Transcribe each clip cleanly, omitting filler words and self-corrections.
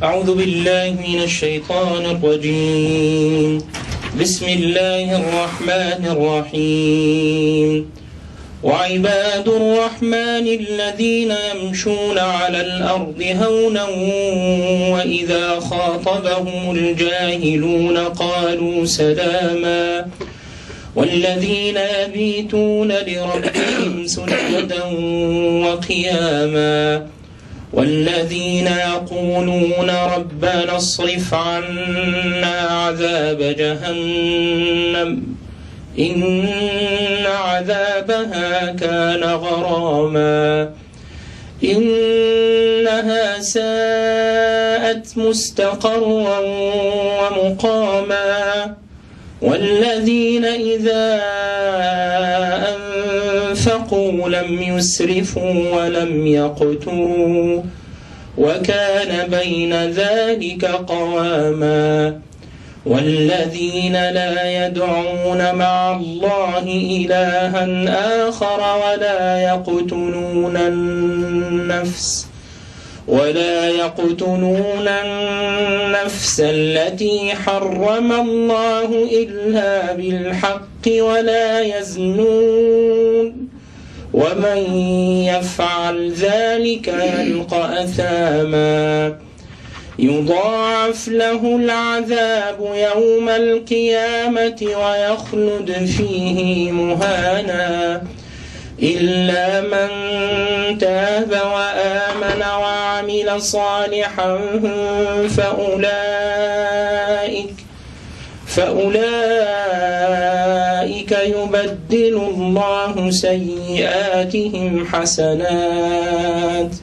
أعوذ بالله من الشيطان الرجيم. بسم الله الرحمن الرحيم. وعباد الرحمن الذين يمشون على الأرض هونا وإذا خاطبهم الجاهلون قالوا سلاما والذين يبيتون لربهم سجدا وقياما والذين يقولون ربنا اصرف عنا عذاب جهنم إن عذابها كان غراما إنها ساءت مستقرا ومقاما والذين إذا أنفقوا لم يسرفوا ولم يقتروا وكان بين ذلك قواما والذين لا يدعون مع الله إلها آخر ولا يقتلون النفس التي حرم الله إلا بالحق ولا يزنون ومن يفعل ذلك يلقى أثاما يضاعف له العذاب يوم القيامة ويخلد فيه مهانا إلا من تاب وآمن وعمل صالحا فأولئك يبدل الله سيئاتهم حسنات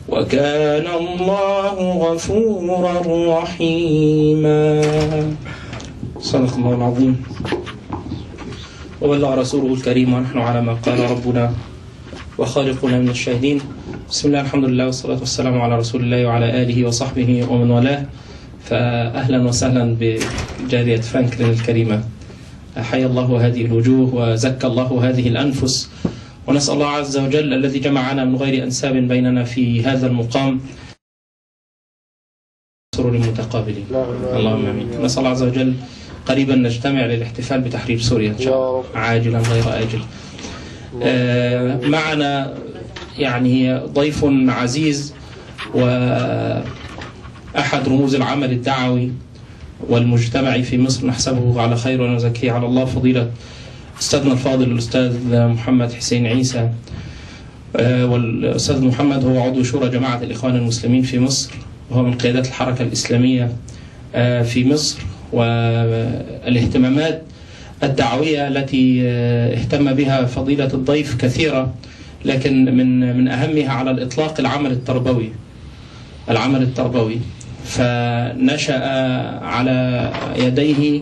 وكان الله غفورا رحيما. صدق الله العظيم وبلغ رسوله الكريم ونحن على ما قال ربنا وخالقنا من الشاهدين. بسم الله الحمد لله والصلاة والسلام على رسول الله وعلى آله وصحبه ومن والاه. فأهلا وسهلا بجالية فرانكلين الكريمة. حيا الله هذه الوجوه وزكى الله هذه الأنفس، ونسأل الله عز وجل الذي جمعنا من غير أنساب بيننا في هذا المقام سرور المتقابلين. اللهم آمين. نسأل الله عز وجل قريبا نجتمع للاحتفال بتحرير سوريا إن شاء الله عاجلا غير آجل. معنا يعني ضيف عزيز وأحد رموز العمل الدعوي والمجتمعي في مصر، نحسبه على خير ونزكيه على الله، فضيلة أستاذنا الفاضل الأستاذ محمد حسين عيسى. والأستاذ محمد هو عضو شورى جماعة الإخوان المسلمين في مصر، وهو من قيادات الحركة الإسلامية في مصر، والاهتمامات الدعوية التي اهتم بها فضيلة الضيف كثيرة، لكن من أهمها على الإطلاق العمل التربوي. فنشأ على يديه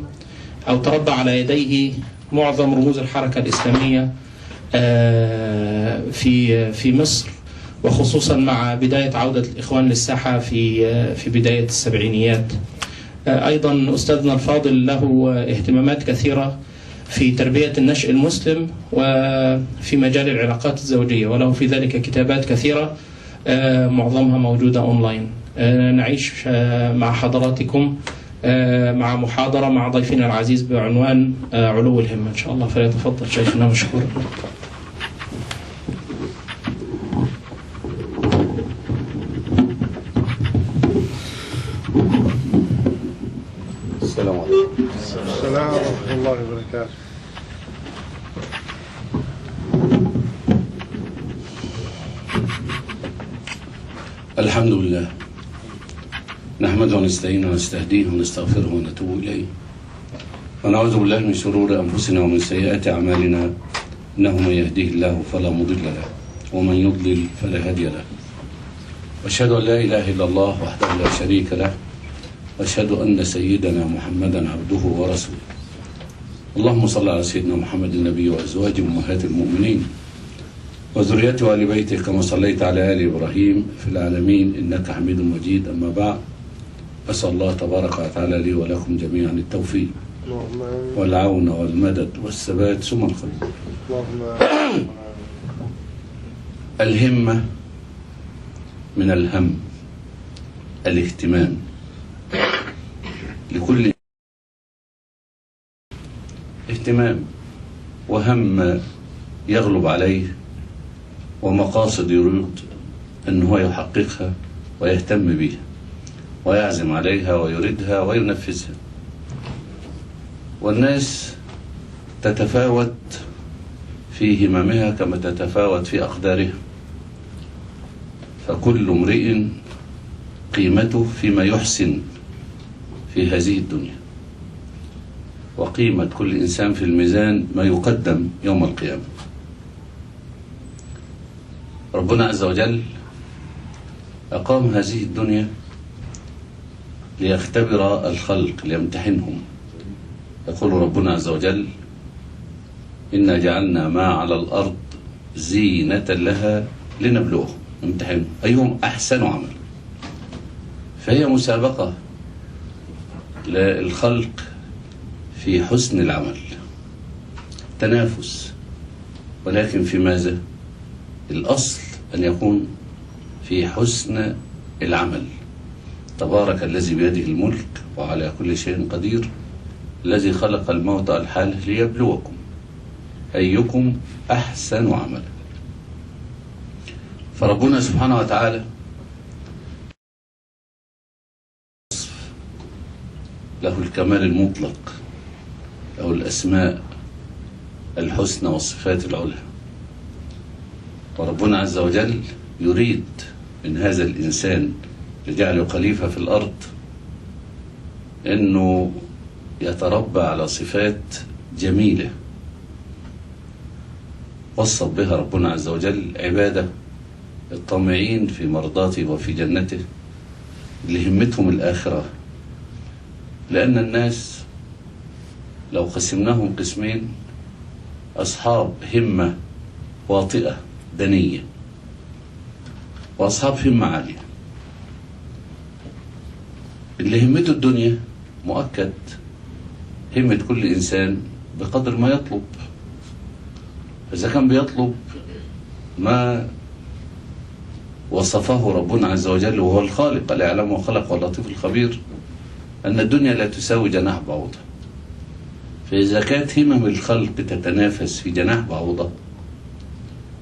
أو تربى على يديه معظم رموز الحركة الإسلامية في مصر، وخصوصا مع بداية عودة الإخوان للساحة في بداية السبعينيات. أيضا أستاذنا الفاضل له اهتمامات كثيرة في تربية النشء المسلم وفي مجال العلاقات الزوجية، وله في ذلك كتابات كثيرة معظمها موجودة أونلاين. نعيش مع حضراتكم مع محاضرة مع ضيفنا العزيز بعنوان علو الهمة إن شاء الله، فليتفضل شيخنا مشكورا. السلام عليكم. السلام ورحمة الله وبركاته. الحمد لله، نحمده ونستعينه ونستهديه ونستغفره ونتوب إليه، ونعوذ بالله من شرور أنفسنا ومن سيئات أعمالنا، إنه من يهديه الله فلا مضل له ومن يضلل فلا هادي له، وأشهد أن لا إله إلا الله وحده لا شريك له، وأشهد أن سيدنا محمدا عبده ورسوله. اللهم صل على سيدنا محمد النبي وأزواجه أمهات المؤمنين وذريته وآل بيته كما صليت على آل إبراهيم في العالمين إنك حميد مجيد. أما بعد، أسأل الله تبارك وتعالى لي ولكم جميعا التوفيق والعون والمدد والثبات ثم الخير. الهمة من الهم الاهتمام لكل اهتمام وهم يغلب عليه ومقاصد يريد أن هو يحققها ويهتم بها ويعزم عليها ويريدها وينفذها. والناس تتفاوت في هممها كما تتفاوت في أقدارها، فكل امرئ قيمته فيما يحسن في هذه الدنيا، وقيمة كل إنسان في الميزان ما يقدم يوم القيامة. ربنا عز وجل أقام هذه الدنيا ليختبر الخلق ليمتحنهم. يقول ربنا عز وجل: إنا جعلنا ما على الأرض زينة لها لنبلوهم، امتحنهم أيهم أحسن عمل. فهي مسابقة للخلق في حسن العمل، تنافس، ولكن في ماذا؟ الأصل أن يكون في حسن العمل. تبارك الذي بيده الملك وعلى كل شيء قدير، الذي خلق الموت والحياة ليبلوكم أيكم أحسن عملا. فربنا سبحانه وتعالى له الكمال المطلق، له الأسماء الحسنى والصفات العلى. وربنا عز وجل يريد من هذا الإنسان لجعله خليفة في الأرض أنه يتربى على صفات جميلة وصف بها ربنا عز وجل عباده الطامعين في مرضاته وفي جنته، اللي همتهم الآخرة. لأن الناس لو قسمناهم قسمين: أصحاب همة واطئة دنية، وأصحاب همة عالية. اللي همته الدنيا مؤكد همة كل إنسان بقدر ما يطلب. إذا كان بيطلب ما وصفه ربنا عز وجل وهو الخالق لا يعلم وخلق واللطيف الخبير، أن الدنيا لا تساوي جناح بعوضة. فإذا كانت همم الخلق تتنافس في جناح بعوضة،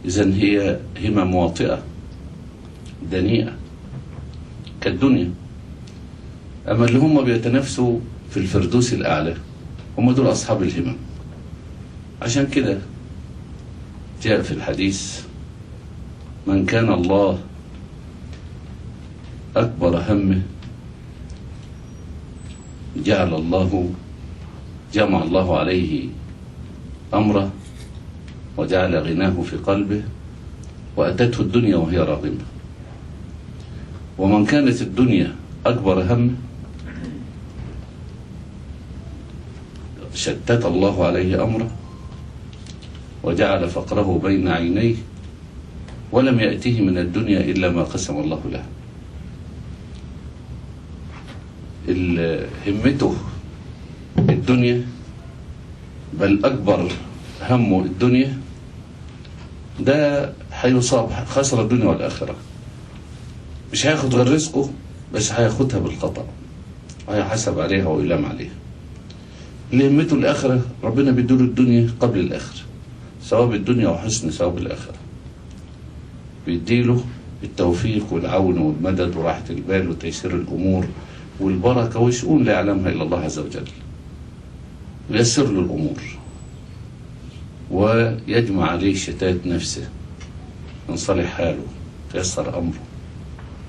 إذن هي همم واطئة دنيئة كالدنيا. أما اللي هم بيتنافسوا في الفردوس الأعلى هم دول أصحاب الهمم. عشان كده جاء في الحديث: من كان الله أكبر همه جمع الله عليه أمره وجعل غناه في قلبه وأتته الدنيا وهي راغمة. ومن كانت الدنيا أكبر همه شتت الله عليه أمره وجعل فقره بين عينيه ولم يأته من الدنيا إلا ما قسم الله له. همته الدنيا، بل أكبر همه الدنيا، ده هيصاب خسر الدنيا والآخرة. مش هياخد غير رزقه، بس هياخدها بالخطأ وهيحسب عليها ويلام عليها. اللي همته الآخرة ربنا بيديله الدنيا قبل الآخرة، ثواب الدنيا وحسن ثواب الآخرة، بيديله التوفيق والعون والمدد وراحة البال وتيسير الأمور والبركة والشؤون لا يعلمها إلا الله عز وجل. ويسر له الأمور ويجمع عليه شتات نفسه، ينصلح حاله، تيسر أمره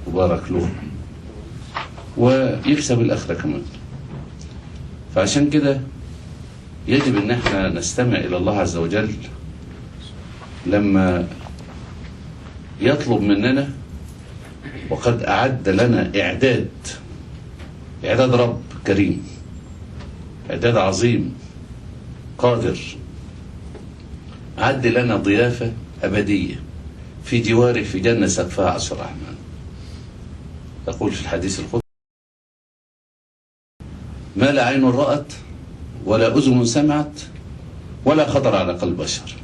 وبارك له، ويكسب الآخرة كمان. فعشان كده يجب ان احنا نستمع الى الله عز وجل لما يطلب مننا، وقد اعد لنا اعداد رب كريم، اعداد عظيم قادر، أعد لنا ضيافة أبدية في جواره في جنة سقفها عرش الرحمن. يقول في الحديث القدسي: ما لا عين رأت ولا أذن سمعت ولا خطر على قلب بشر.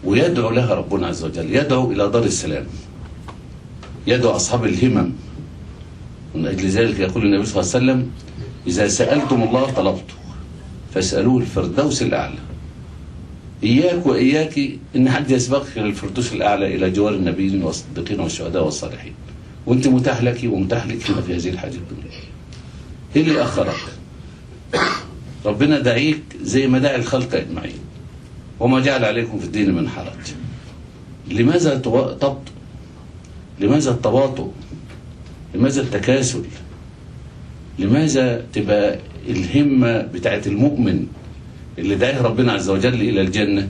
ويدعو لها ربنا عز وجل، يدعو إلى دار السلام، يدعو أصحاب الهمم. من أجل ذلك يقول النبي صلى الله عليه وسلم: إذا سألتم الله طلبته فاسألوه الفردوس الأعلى. إياك وإياك إن حد يسبقك إلى الفردوس الأعلى، إلى جوار النبيين والصديقين والشهداء والصالحين، وأنت متاح لك ومتاح لك هنا في هذه الحياة الدنيا. إيه اللي أخرك؟ ربنا دعيك زي ما دعي الخلق أجمعين: وما جعل عليكم في الدين من حرج. لماذا تبطئ؟ لماذا التباطؤ؟ لماذا التكاسل؟ لماذا تبقى الهمة بتاعت المؤمن اللي دعيه ربنا عز وجل إلى الجنة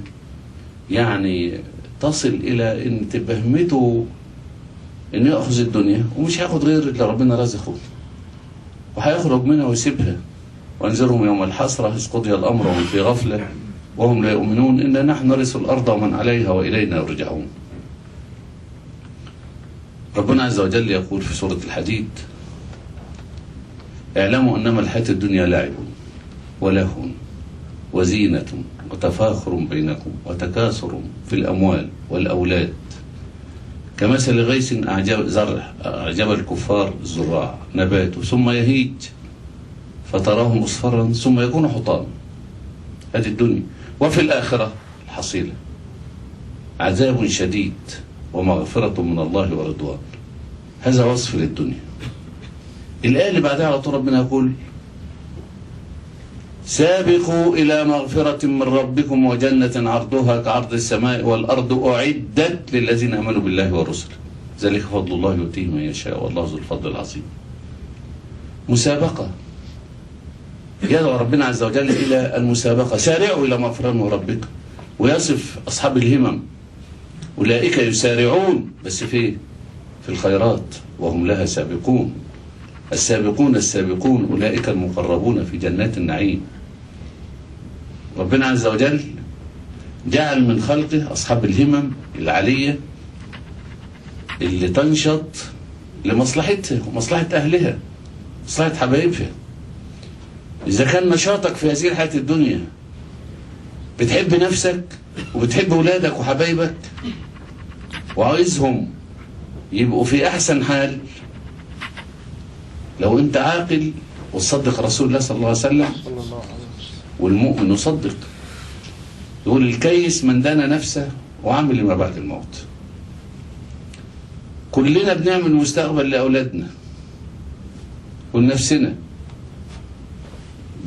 يعني تصل إلى إن تبقى همته إنه يأخذ الدنيا ومش هياخد غير اللي ربنا رزقه، وهيخرج منها ويسيبها. وانذرهم يوم الحسرة إذ قضي الأمر وهم في غفلة وهم لا يؤمنون إنا نحن نرث الأرض ومن عليها وإلينا يرجعون. ربنا عز وجل يقول في سورة الحديد: اعلموا أنما الحياة الدنيا لعب ولهو وزينة وتفاخر بينكم وتكاثر في الأموال والأولاد كمثل غيث أعجب الكفار الزراع نباته ثم يهيج فتراه مصفرا ثم يكون حطاما. هذه الدنيا. وفي الآخرة الحصيلة عذاب شديد ومغفرة من الله ورضوان. هذا وصف للدنيا. الآية اللي بعدها على طول ربنا يقول: سابقوا إلى مغفرة من ربكم وجنة عرضها كعرض السماء والأرض أعدت للذين آمنوا بالله ورسله ذلك فضل الله يؤتيه من يشاء والله ذو الفضل العظيم. مسابقة، يدعو ربنا عز وجل إلى المسابقة: سارعوا إلى مغفرة من ربكم. ويصف أصحاب الهمم: أولئك يسارعون بس في الخيرات وهم لها سابقون. السابقون السابقون أولئك المقربون في جنات النعيم. ربنا عز وجل جعل من خلقه أصحاب الهمم العالية اللي تنشط لمصلحتها ومصلحة أهلها، مصلحة حبايبها. إذا كان نشاطك في هذه الحياة الدنيا بتحب نفسك وبتحب أولادك وحبايبك وعايزهم يبقوا في أحسن حال، لو أنت عاقل وتصدق رسول الله صلى الله عليه وسلم، والمؤمن يصدق، يقول: الكيس من دان نفسه وعمل لما بعد الموت. كلنا بنعمل مستقبل لأولادنا ولنفسنا،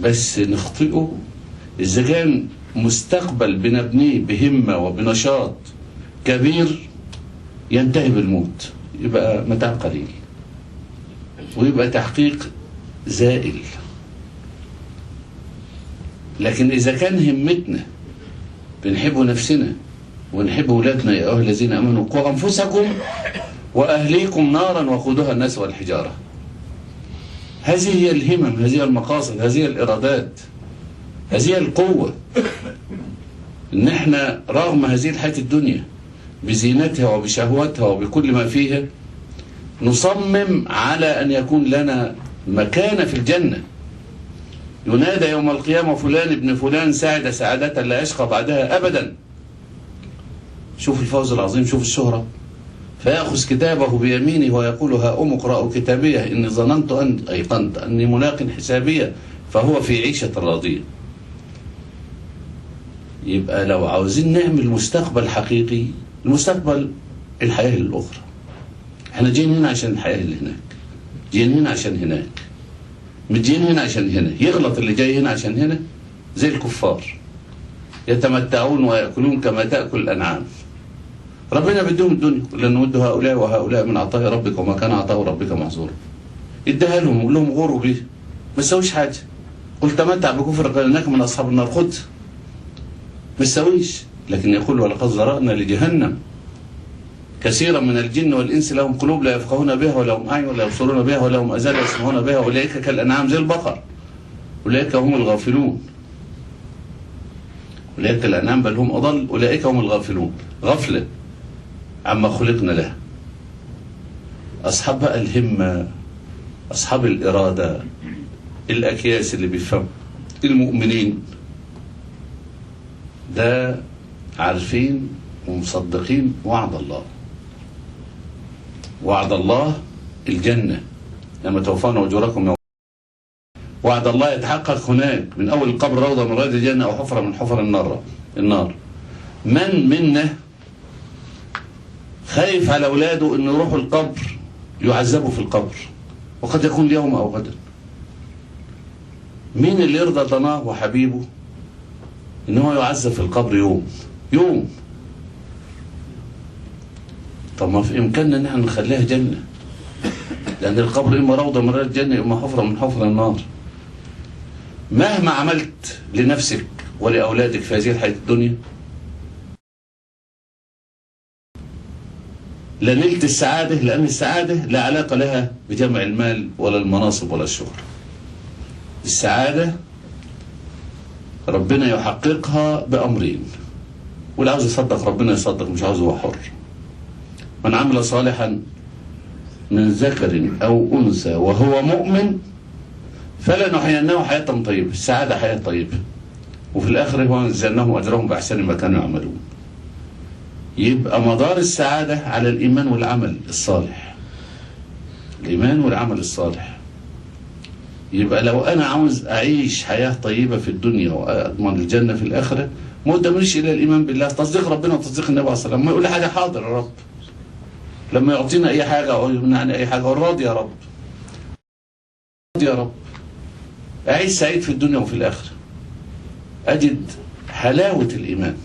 بس نخطئه إذا كان مستقبل بنبنيه بهمة وبنشاط كبير ينتهي بالموت، يبقى متاع قليل ويبقى تحقيق زائل. لكن إذا كان همتنا بنحب نفسنا ونحب أولادنا: يا أيها الذين آمنوا قوا أنفسكم وأهليكم نارا وقودها الناس والحجارة. هذه هي الهمم، هذه هي المقاصد، هذه هي الإرادات، هذه هي القوة. إن احنا رغم هذه الحياة الدنيا بزينتها وبشهوتها وبكل ما فيها نصمم على أن يكون لنا مكانة في الجنة. ينادى يوم القيامة: فلان ابن فلان سعد سعادة لا يشقى بعدها أبدا. شوف الفوز العظيم، شوف الشهرة. فيأخذ كتابه بيمينه ويقول: هاؤم اقرأوا كتابيه إني ظننت أن أيقنت أني ملاق حسابية فهو في عيشة راضية. يبقى لو عاوزين نعمل مستقبل حقيقي، المستقبل الحياة الأخرى. احنا جايين هنا عشان الحياة اللي هناك، جايين هنا عشان هناك، مش جايين هنا عشان هنا. يغلط اللي جاي هنا عشان هنا زي الكفار: يتمتعون ويأكلون كما تأكل الأنعام. ربنا بدهم الدنيا: لن نود هؤلاء وهؤلاء من عطاء ربك وما كان عطاء ربك محظورا. ادها لهم وقول لهم غوروا بيه، ما تسويش حاجة. قل تمتع بكفرك لأنك من أصحاب النار، خد، ما تسويش. لكن يقول: ولقد ذرأنا لجهنم كثيرا من الجن والإنس لهم قلوب لا يفقهون بها ولهم أعين ولا يبصرون بها ولهم آذان لا يسمعون بها أولئك كالأنعام زي البقر أولئك هم الغافلون. أولئك الأنعام بل هم أضل أولئك هم الغافلون. غفلة عما خلقنا له. أصحاب بقى الهمة، أصحاب الإرادة، الأكياس اللي بيفهم، المؤمنين، ده عارفين ومصدقين وعد الله. وعد الله الجنة لما توفون أجوركم يوم. وعد الله يتحقق هناك من أول القبر روضة من رياض الجنة أو حفرة من حفر النار. من منا خايف على أولاده أن يروحوا القبر يعذبوا في القبر، وقد يكون اليوم أو غدا؟ مين اللي يرضى ضناه وحبيبه ان هو يعذب في القبر يوم؟ طب ما في امكاننا ان احنا نخليها جنة، لان القبر اما روضة من رياض الجنة اما حفرة من حفر النار. مهما عملت لنفسك ولأولادك في هذه الحياة الدنيا لا نلت السعادة، لأن السعادة لا علاقة لها بجمع المال ولا المناصب ولا الشهرة. السعادة ربنا يحققها بأمرين، واللي عاوز يصدق ربنا يصدق، مش عاوز هو حر. من عمل صالحا من ذكر أو أنثى وهو مؤمن فلنحيينه حياة طيبة. السعادة حياة طيبة، وفي الآخر هو نزلناهم أجرهم بأحسن ما كانوا يعملون. يبقى مدار السعادة على الإيمان والعمل الصالح. الإيمان والعمل الصالح. يبقى لو أنا عاوز أعيش حياة طيبة في الدنيا وأضمن الجنة في الآخرة، ما قدامنيش إلا الإيمان بالله، تصديق ربنا وتصديق النبي عليه الصلاة والسلام. ما يقول لي حاجة حاضر يا رب، لما يعطينا أي حاجة أو يمنعنا أي حاجة راضي يا رب، راضي يا رب. أعيش سعيد في الدنيا وفي الآخرة، أجد حلاوة الإيمان.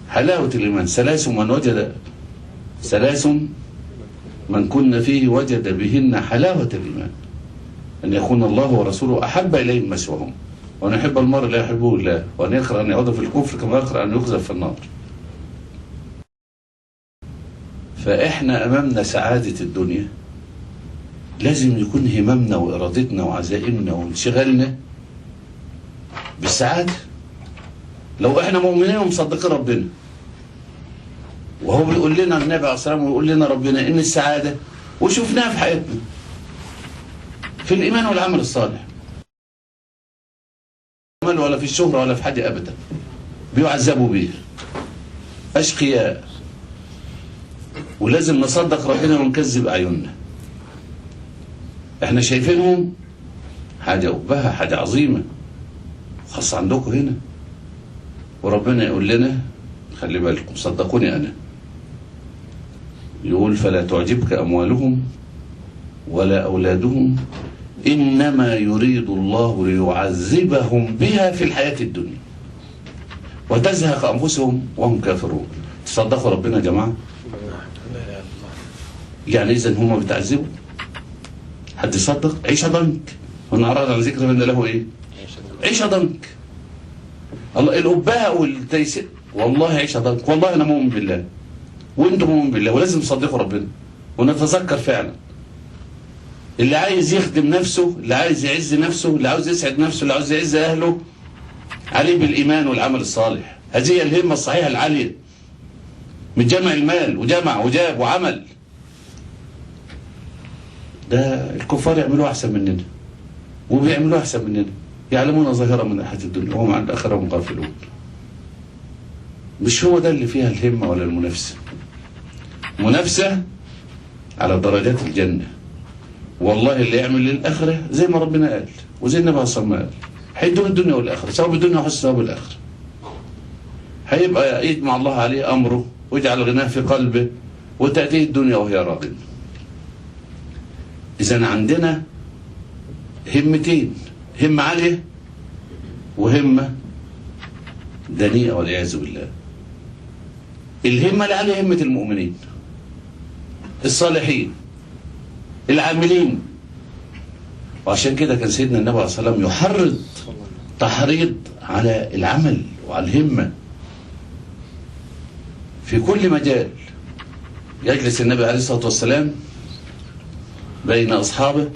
حلاوة الإيمان. ثلاث من كن فيه وجد بهن حلاوة الإيمان: أن يكون الله ورسوله أحب إليه مما سواهم، وأن يحب المرء لا يحبه الله، وأن يكره أن يعود في الكفر كما يكره أن يقذف في النار. فإحنا أمامنا سعادة الدنيا، لازم يكون هممنا وإرادتنا وعزائمنا وانشغالنا بالسعادة. لو إحنا مؤمنين ومصدقين ربنا، وهو بيقول لنا النبي عليه الصلاة والسلام ويقول لنا ربنا إن السعادة، وشفناها في حياتنا في الإيمان والعمل الصالح، ولا في الشهرة ولا في حاجة أبدا بيعذبوا بيه أشقياء. ولازم نصدق ربنا ونكذب أعيننا. احنا شايفينهم حاجة أبهة، حاجة عظيمة، خاصة عندكم هنا، وربنا يقول لنا خلي بالكم صدقوني أنا. يقول: فلا تعجبك أموالهم ولا أولادهم إنما يريد الله ليعذبهم بها في الحياة الدنيا وتزهق أنفسهم وهم كافرون. تصدقوا ربنا يا جماعة؟ يعني إذن هم بتعذبوا؟ حد يصدق؟ عيشة ضنك. وإن أراد عن ذكر فإن له إيه؟ عيشة ضنك. الله الأبهة والتيسير، والله عيشة ضنك. والله أنا مؤمن بالله وأنتم مؤمن بالله، ولازم تصدقوا ربنا ونتذكر فعلا. اللي عايز يخدم نفسه، اللي عايز يعز نفسه، اللي عاوز يسعد نفسه، اللي عاوز يعز أهله، عليه بالإيمان والعمل الصالح. هذه هي الهمة الصحيحة العالية من جمع المال، وجمع وجاب وعمل. ده الكفار يعملوه أحسن مننا وبيعملوه أحسن مننا، يعلمون ظاهرة من الحياة الدنيا وهم عن الآخرة هم غافلون. مش هو ده اللي فيها الهمة ولا المنافسة. منافسة على درجات الجنة. والله اللي يعمل للآخرة زي ما ربنا قال وزي النبي عليه الصلاة والسلام قال، هيدوم الدنيا والآخرة، ثواب الدنيا وحسن ثواب الآخرة. هيبقى يجمع الله عليه أمره ويجعل غناه في قلبه وتأتيه الدنيا وهي راضية. إذن عندنا همتين: همة عالية وهمة دنيئة والعياذ بالله. الهمة العالية همة المؤمنين الصالحين العاملين. وعشان كده كان سيدنا النبي عليه الصلاة والسلام يحرض تحريض على العمل وعلى الهمة في كل مجال. يجلس النبي عليه الصلاة والسلام بين أصحابه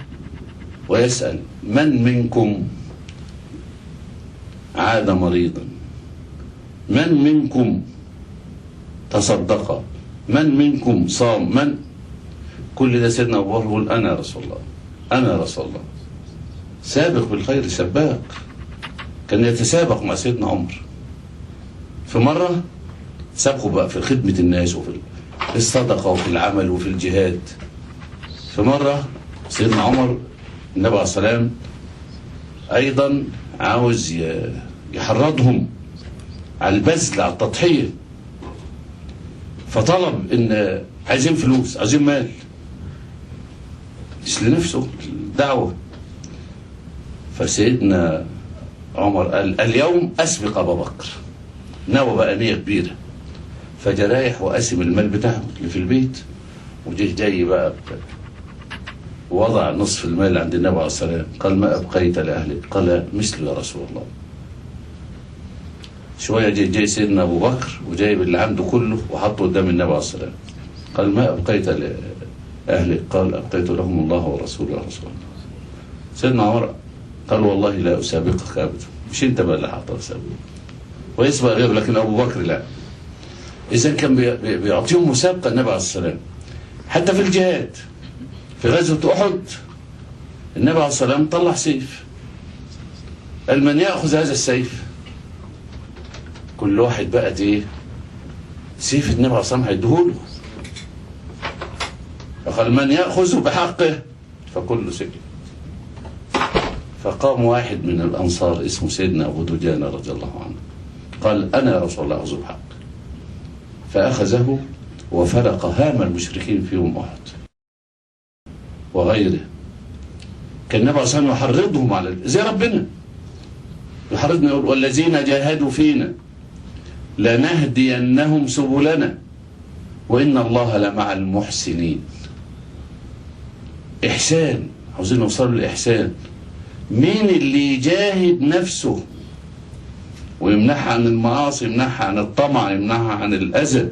ويسأل: من منكم عاد مريضا؟ من منكم تصدق؟ من منكم صام؟ من؟ كل ده سيدنا أبو بكر يقول: أنا يا رسول الله، أنا يا رسول الله. سابق بالخير سباق. كان يتسابق مع سيدنا عمر. في مرة سابقوا بقى في خدمة الناس وفي الصدقة وفي العمل وفي الجهاد. فمرة سيدنا عمر النبي عليه السلام أيضا عاوز يحرضهم على البذل، على التضحية، فطلب إن عايزين فلوس، عايزين مال، مش لنفسه الدعوة. فسيدنا عمر قال اليوم أسبق أبا بكر، نوى بقى نية كبيرة، فجا رايح وقسم المال بتاعه اللي في البيت، وجه جاي بقى وضع نصف المال عند النبي عليه السلام. قال ما أبقيت لأهلك؟ قال مثل يا رسول الله. شوية جاي سيدنا أبو بكر وجايب اللي عنده كله وحطه قدام النبي عليه السلام. قال ما أبقيت لأهلك؟ قال أبقيت لهم الله ورسوله يا رسول الله. سيدنا عمر قال والله لا أسابقك أبدا، مش أنت بقى اللي حاطط سابق ويسبق غيره، لكن أبو بكر لا. إذا كان بيعطيهم مسابقة النبي عليه السلام. حتى في الجهاد في غزوة أحد النبي عليه السلام طلع سيف، قال من يأخذ هذا السيف؟ كل واحد بقى ايه سيف النبي عليه السلام هيديهوله، فقال من يأخذ بحقه؟ فكله سكت. فقام واحد من الأنصار اسمه سيدنا أبو دجانة رضي الله عنه، قال أنا يا رسول الله أخذ بحق. فأخذه وفرق هام المشركين في يوم أحد وغيره. كان النبي صلى الله عليه وسلم يحرضهم على زي ربنا يحرضنا، يقول والذين جاهدوا فينا لنهدينهم سبلنا وإن الله لمع المحسنين. إحسان، عاوزين نوصل للإحسان. مين اللي يجاهد نفسه ويمنعها عن المعاصي، يمنعها عن الطمع، يمنعها عن الأذى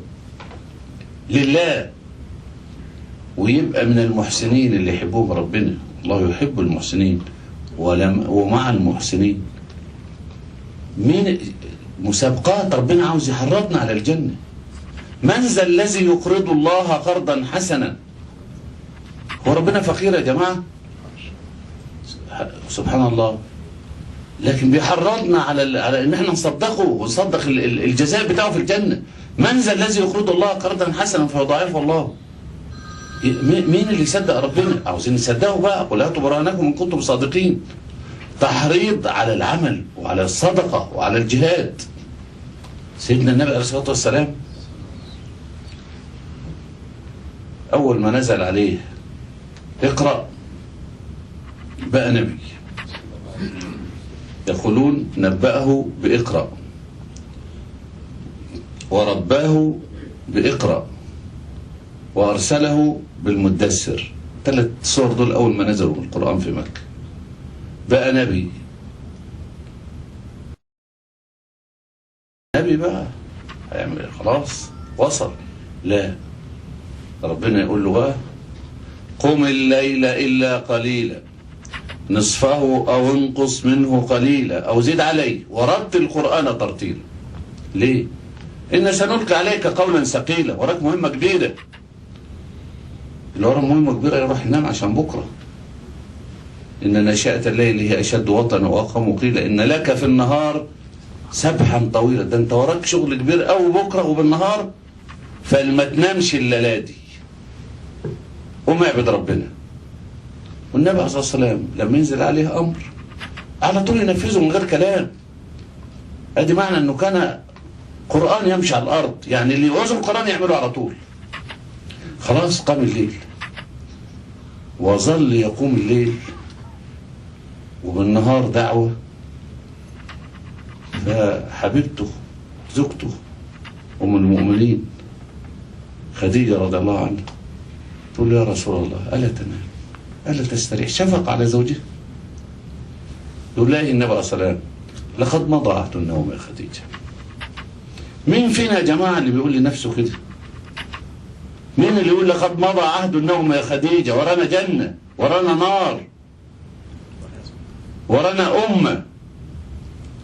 لله، ويبقى من المحسنين اللي يحبوهم ربنا. الله يحب المحسنين ومع المحسنين. مين مسابقات ربنا عاوز يحرضنا على الجنة. من ذا الذي يقرض الله قرضا حسنا؟ هو ربنا فقير يا جماعة؟ سبحان الله. لكن بيحرضنا على ان احنا نصدقه ونصدق الجزاء بتاعه في الجنة. من ذا الذي يقرض الله قرضا حسنا فيضاعفه الله؟ مين اللي يصدق ربنا؟ عاوزين نصدقه بقى. قل هاتوا برهانكم ان كنتم صادقين. تحريض على العمل وعلى الصدقة وعلى الجهاد. سيدنا النبي عليه الصلاة والسلام أول ما نزل عليه اقرأ بقى نبي. يقولون نبأه بإقرأ ورباه بإقرأ وأرسله بالمدثر. 3 سور دول أول ما نزلوا القرآن في مكة. بقى نبي بقى هيعمل خلاص وصل. لا، ربنا يقول له بقى قم الليل إلا قليلا نصفه أو انقص منه قليلا أو زد عليه ورتل القرآن ترتيلا. ليه؟ إن سنلقي عليك قولا ثقيلا. وراك مهمة كبيرة. اللي ورا مهمة كبيرة يروح ينام عشان بكرة. إن ناشئة الليل هي أشد وطنا وأقوم قيلا إن لك في النهار سبحا طويلا. ده أنت وراك شغل كبير قوي بكرة وبالنهار، فما تنامش الليلة دي. قوم اعبد ربنا. والنبي عليه الصلاة والسلام لما ينزل عليه أمر على طول ينفذه من غير كلام. ادي معنى انه كان قرآن يمشي على الأرض، يعني اللي يوازن القرآن يعمله على طول. خلاص قام الليل وظل يقوم الليل وبالنهار دعوة. فحبيبته زوجته أم المؤمنين خديجة رضي الله عنها تقول يا رسول الله ألا تنام ألا تستريح؟ شفق على زوجه. يقول له النبي عليه الصلاة والسلام لقد مضى عهد النوم يا خديجة. مين فينا يا جماعة اللي بيقول لنفسه كده؟ مين اللي يقول لقد مضى عهد النوم يا خديجة؟ ورانا جنة، ورانا نار، ورانا أمة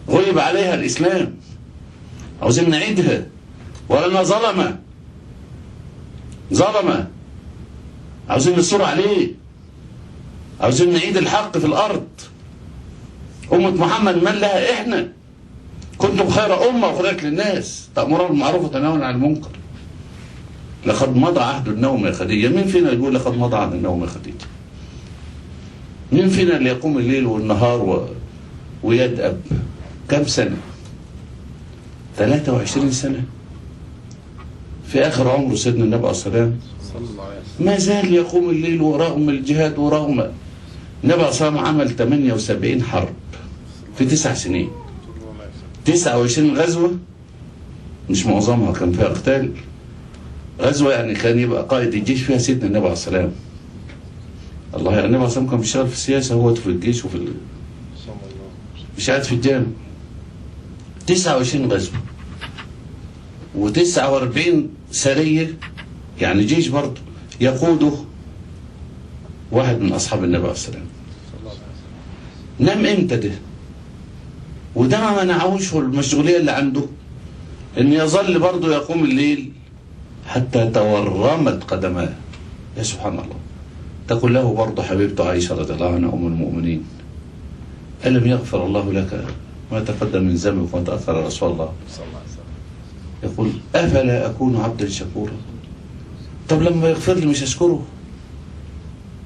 غلب عليها الإسلام عاوزين نعيدها، ورانا ظلمة عاوزين نصر عليه، عاوزين نعيد الحق في الأرض. أمة محمد من لها؟ إحنا كنتم خير أمة أخرجت للناس تأمرون بالمعروف وتنهون عن المنكر. لقد مضى عهد النوم يا خديجة. مين فينا يقول لقد مضى عهد النوم يا خديجة؟ مين فينا اللي يقوم الليل والنهار ويدأب؟ كم سنة؟ 23 سنة في آخر عمره سيدنا النبي عليه الصلاة والسلام ما زال يقوم الليل ورغم الجهاد ورغم النبي عليه الصلاة والسلام عمل 78 حرب في 9 سنين. 29 غزوة مش معظمها كان فيها قتال. غزوة يعني كان يبقى قائد الجيش فيها سيدنا النبي عليه الصلاة والسلام. الله يعني النبي عليه الصلاة والسلام كان بيشتغل في السياسة، هو في الجيش وفي مش قاعد في الجامع. 29 غزوة و49 سرية يعني جيش برضه يقوده واحد من أصحاب النبي عليه الصلاة والسلام. نام امتى ده؟ وده ما منعوش المشغولية اللي عنده ان يظل برضه يقوم الليل حتى تورمت قدماه. يا سبحان الله. تقول له برضه حبيبته عائشة رضي الله عنها أم المؤمنين: ألم يغفر الله لك ما تقدم من ذنبك وما تأخر يا رسول الله؟ يقول: أفلا أكون عبدا شكورا؟ طب لما يغفر لي مش أشكره؟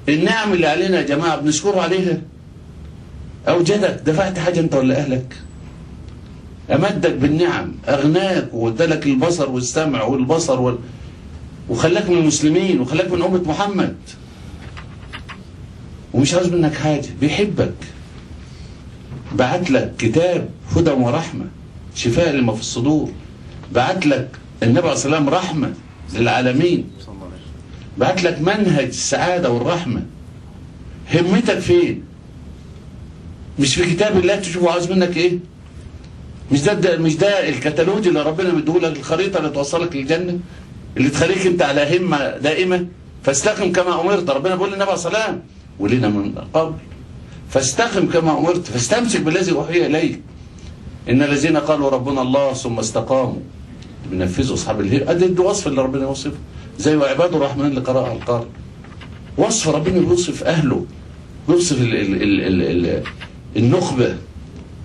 النعم اللي علينا يا جماعة بنشكره عليها. أوجدك، دفعت حاجة أنت ولا أهلك؟ أمدك بالنعم، أغناك وادالك البصر والسمع والبصر وخلاك من المسلمين وخلاك من أمة محمد، ومش عاوز منك حاجة، بيحبك. بعت لك كتاب هدى ورحمة شفاء لما في الصدور. بعت لك النبي عليه الصلاة والسلام رحمة للعالمين. بعت لك منهج السعادة والرحمة. همتك فين؟ مش في كتاب الله تشوفه عاوز منك ايه؟ مش ده الكتالوج اللي ربنا مديهولك، الخريطة اللي توصلك للجنة، اللي تخليك انت على همة دائمة. فاستقم كما أمرت. ربنا بيقول للنبي عليه الصلاة والسلام ولنا من قبل: فاستقم كما أمرت، فاستمسك بالذي أوحي إليك. إن الذين قالوا ربنا الله ثم استقاموا بنفذوا أصحاب الهيئة. أدي وصف اللي ربنا يوصفه، زي وعباد الرحمن اللي قرأها القارئ. وصف ربنا بيوصف أهله، بيوصف النخبة،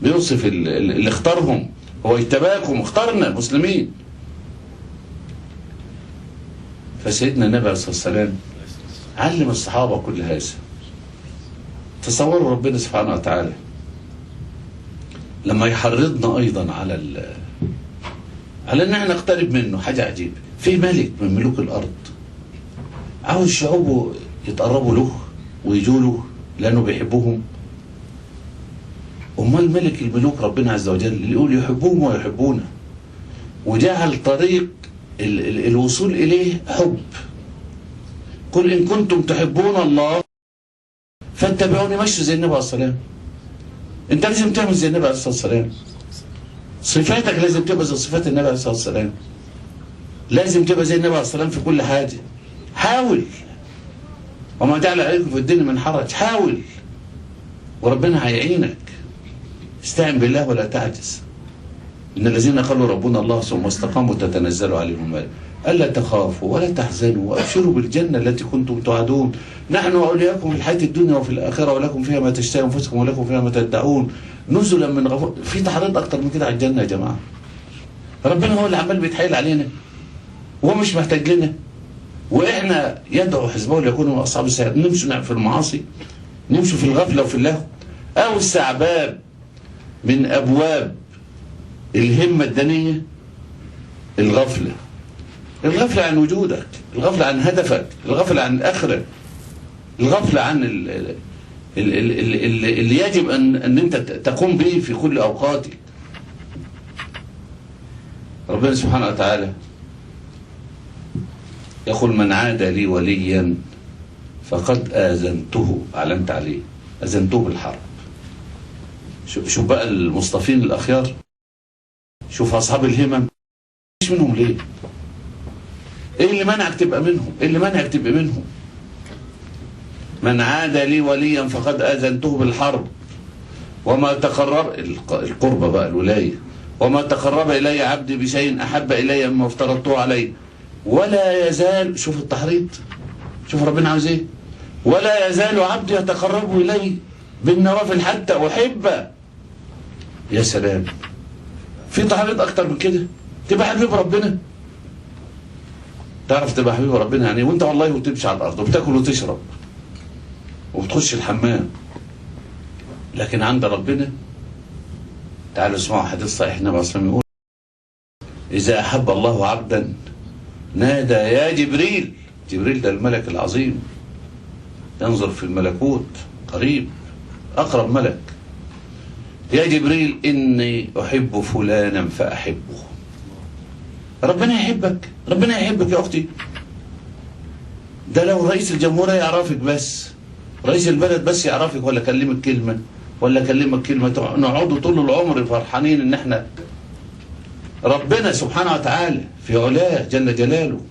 بيوصف اللي اختارهم. هو اجتباكم، اختارنا مسلمين. فسيدنا النبي عليه الصلاة والسلام علم الصحابة كل هذا. تصوروا ربنا سبحانه وتعالى لما يحرضنا أيضا على ان احنا نقترب منه. حاجة عجيبة، في ملك من ملوك الأرض عاوز شعوبه يتقربوا له ويجوا له لأنه بيحبوهم. أمال ملك الملوك ربنا عز وجل اللي يقول يحبوهم ويحبونه، وجعل طريق الوصول إليه حب. قل إن كنتم تحبون الله فاتبعوني. مشوا زي النبي عليه الصلاة والسلام. أنت لازم تعمل زي النبي عليه الصلاة والسلام. صفاتك لازم تبقى زي صفات النبي عليه الصلاة والسلام. لازم تبقى زي النبي عليه الصلاة والسلام في كل حاجة. حاول، وما جعل عليكم في الدين من حرج. حاول وربنا هيعينك. استعن بالله ولا تعجز. إن الذين قالوا ربنا الله ثم استقاموا تتنزل عليهم الملائكة ألا تخافوا ولا تحزنوا وأبشروا بالجنة التي كنتم توعدون نحن أولياءكم في الحياة الدنيا وفي الآخرة ولكم فيها ما تشتهي أنفسكم ولكم فيها ما تدعون نزلا من غفور. في تحريض أكتر من كده على الجنة يا جماعة. ربنا هو اللي عمال بيتحايل علينا وهو مش محتاج لنا، وإحنا يدعو حزبه ليكونوا من أصحاب السعادة. نمشوا في المعاصي، نمشوا في الغفلة وفي اللهو. أوسع باب من أبواب الهمة الدنية الغفلة. الغفلة عن وجودك، الغفلة عن هدفك، الغفلة عن الآخرة، الغفلة عن اللي يجب أن أنت تقوم به في كل أوقاتك. ربنا سبحانه وتعالى يقول: من عاد لي وليا فقد آذنته. أعلنت عليه، أذنته بالحرب. شوف بقى المصطفين الأخيار، شوف أصحاب الهمم. مش منهم ليه؟ إيه اللي منعك تبقى منهم؟ إيه اللي منعك تبقى منهم؟ من عاد لي وليا فقد آذنته بالحرب وما تقرب القربة بقى الولاية وما تقرب إلي عبدي بشيء أحب إلي مما افترضته عليه ولا يزال. شوف التحريض، شوف ربنا عاوز إيه. ولا يزال عبدي يتقرب إلي بالنوافل حتى أحبه. يا سلام، في تحريض اكتر من كده؟ تبقى حبيب ربنا. تعرف تبقى حبيب ربنا يعني وانت والله وتمشي على الارض وبتاكل وتشرب وبتخش الحمام، لكن عند ربنا. تعالوا اسمعوا حديث صحيح النبي عليه الصلاه والسلام يقول: اذا احب الله عبدا نادى يا جبريل. جبريل ده الملك العظيم، ينظر في الملكوت، قريب، اقرب ملك. يا جبريل اني احب فلانا فاحبه. ربنا يحبك، ربنا يحبك يا اختي. ده لو رئيس الجمهورية يعرفك بس، رئيس البلد بس يعرفك، ولا كلمك كلمة ولا كلمك كلمة، نقعدوا طول العمر فرحانين ان احنا ربنا سبحانه وتعالى في علاه جل جلاله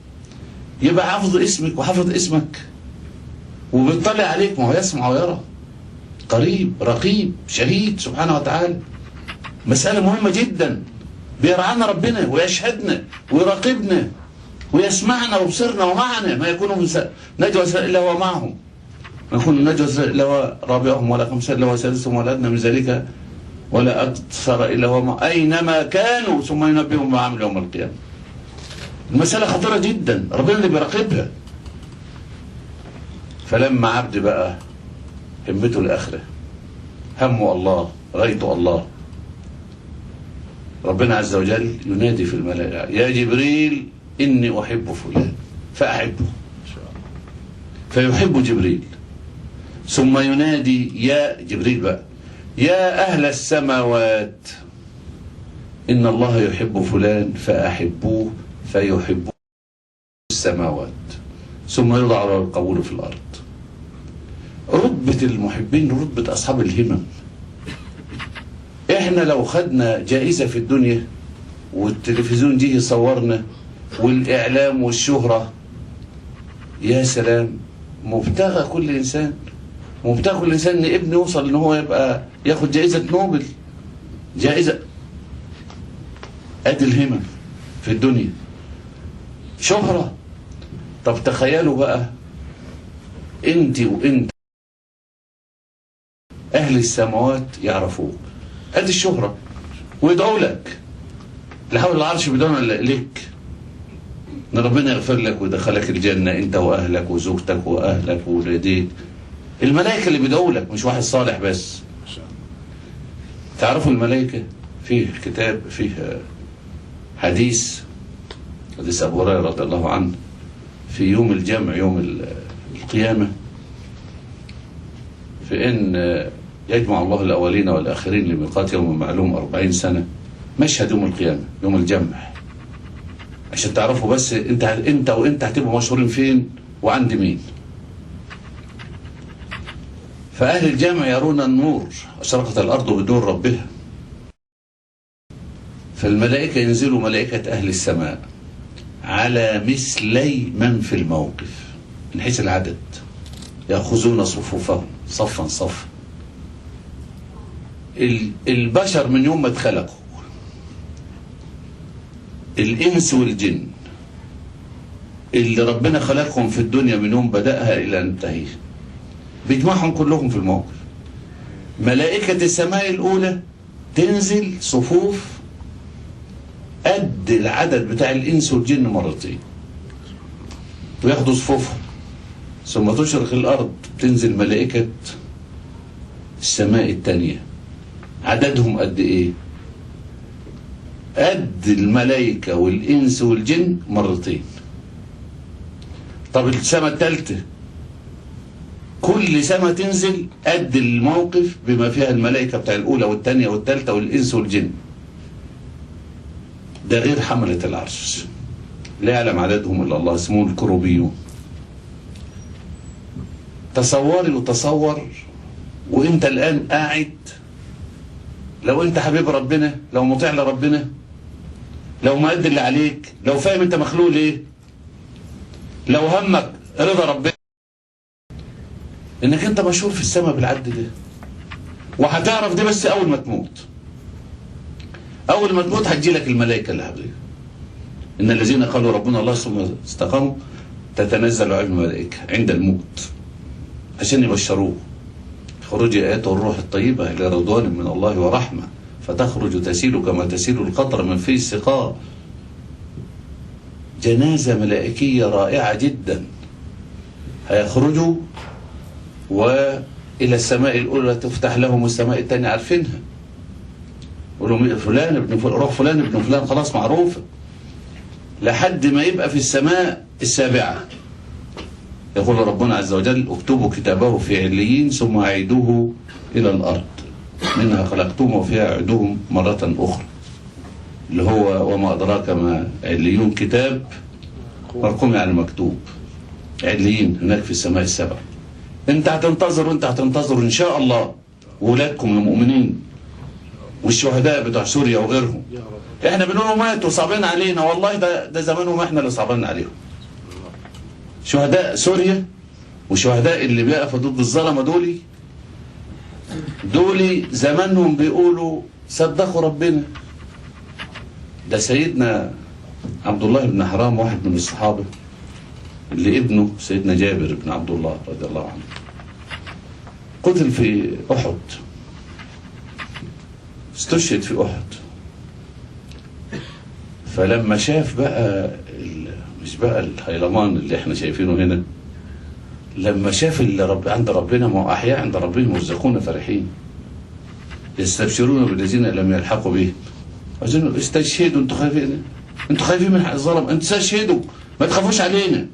يبقى حافظ اسمك وحافظ اسمك وبيطلع عليك، ما هو يسمع ويرى، قريب رقيب شهيد سبحانه وتعالى. مسألة مهمة جدا، بيرعانا ربنا ويشهدنا ويراقبنا ويسمعنا وبصرنا ومعنا. ما يكون نجوى إلا هو معهم، ما يكون نجوى إلا هو رابعهم ولا خمسة إلا هو سادسهم ولا أدنى من ذلك ولا أكثر إلا هو أينما كانوا ثم ينبئهم بما عملوا يوم القيامة. المسألة خطيرة جدا، ربنا اللي بيراقبها. فلما عبد بقى همته الآخرة، همه الله، غايته الله، ربنا عز وجل ينادي في الملائكة: يا جبريل إني أحب فلان فأحبه. فيحب جبريل، ثم ينادي يا جبريل بقى: يا أهل السماوات إن الله يحب فلان فأحبوه فيحبوه السماوات، ثم يوضع له القبول في الأرض. رتبة المحبين رتبة أصحاب الهمم. إحنا لو خدنا جائزة في الدنيا والتلفزيون جه يصورنا والإعلام والشهرة، يا سلام، مبتغى كل إنسان، مبتغى كل إنسان إن ابنه يوصل إن هو يبقى ياخد جائزة نوبل، جائزة. أدي الهمم في الدنيا، شهرة. طب تخيلوا بقى أنت وأنت أهل السماوات يعرفوك، أدي الشهرة، ويدعوا لك لحول العرش بدون لك ان ربنا يغفر لك ويدخلك الجنة انت واهلك وزوجتك واهلك وولاديك. الملائكة اللي بيدعوا لك، مش واحد صالح بس. تعرفوا الملائكة فيه كتاب، فيه حديث ابو هريرة رضي الله عنه في يوم الجمع، يوم القيامة، في ان يجمع الله الاولين والاخرين لميقات يوم معلوم 40 سنة. مشهد يوم القيامة، يوم الجمع، عشان تعرفوا بس انت وانت هتبقوا مشهورين فين وعند مين. فأهل الجامع يرون النور، أشرقت الأرض بدون ربها. فالملائكة ينزلوا ملائكة أهل السماء على مثلي من في الموقف من حيث العدد، يأخذون صفوفهم صفا صفا. البشر من يوم ما اتخلقوا، الإنس والجن اللي ربنا خلقهم في الدنيا من يوم بدأها إلى انتهي، بيجمعهم كلهم في الموقف. ملائكة السماء الأولى تنزل صفوف قد العدد بتاع الإنس والجن مرتين، وياخدوا صفوفهم. ثم تشرق الأرض، تنزل ملائكة السماء الثانية، عددهم قد إيه؟ قد الملائكة والإنس والجن مرتين. طب السماء الثالثة، كل سماء تنزل قد الموقف بما فيها الملائكة بتاع الأولى والثانية والثالثة والإنس والجن. ده غير حملة العرش، لا يعلم عددهم إلا الله، اسمهم الكروبيون. تصوري وتصور وانت الآن قاعد، لو انت حبيب ربنا، لو مطيع لربنا، لو مؤدي اللي عليك، لو فاهم انت مخلوق ليه، لو همك رضا ربنا، انك انت مشهور في السماء بالعد ده. وهتعرف ده بس اول ما تموت. اول ما تموت هتجيلك الملائكة اللي حبيبك. ان الذين قالوا ربنا الله ثم استقاموا تتنزل عليهم الملائكة عند الموت عشان يبشروه: خروج آيات الروح الطيبة إلى رضوان من الله ورحمة فتخرج تسيل كما تسيل القطر من في السقاء. جنازة ملائكية رائعة جدا. هيخرجوا وإلى السماء الأولى تفتح لهم السماء الثانية، عارفينها. يقولوا فلان ابن فلان، روح فلان ابن فلان، خلاص معروفة، لحد ما يبقى في السماء السابعة. يقول ربنا عز وجل: اكتبوا كتابه في عليين ثم أعيدوه إلى الأرض منها خلقتم وفيها أعيدوهم مرة أخرى، اللي هو وما أدراك ما عليون، كتاب مرقوم يعني مكتوب. عليين هناك في السماء السبع. انت هتنتظر وانت هتنتظر ان شاء الله وولادكم المؤمنين والشهداء بتوع سوريا وغيرهم. احنا بنقولوا ماتوا صعبين علينا، والله ده زمانهم احنا اللي صعبين عليهم. شهداء سوريا وشهداء اللي بيقفوا ضد الظلمه دول زمانهم بيقولوا صدقوا ربنا. ده سيدنا عبد الله بن حرام، واحد من الصحابه اللي ابنه سيدنا جابر بن عبد الله رضي الله عنه قتل في أحد، استشهد في أحد. فلما شاف بقى مش بقى الهيلمان اللي احنا شايفينه هنا، لما شاف اللي عند ربنا، ما هو أحياء عند ربهم يرزقون فرحين يستبشرون بالذين لم يلحقوا بهم. عايزين استشهدوا، انتوا خايفين من الظلم، انتوا استشهدوا ما تخافوش علينا.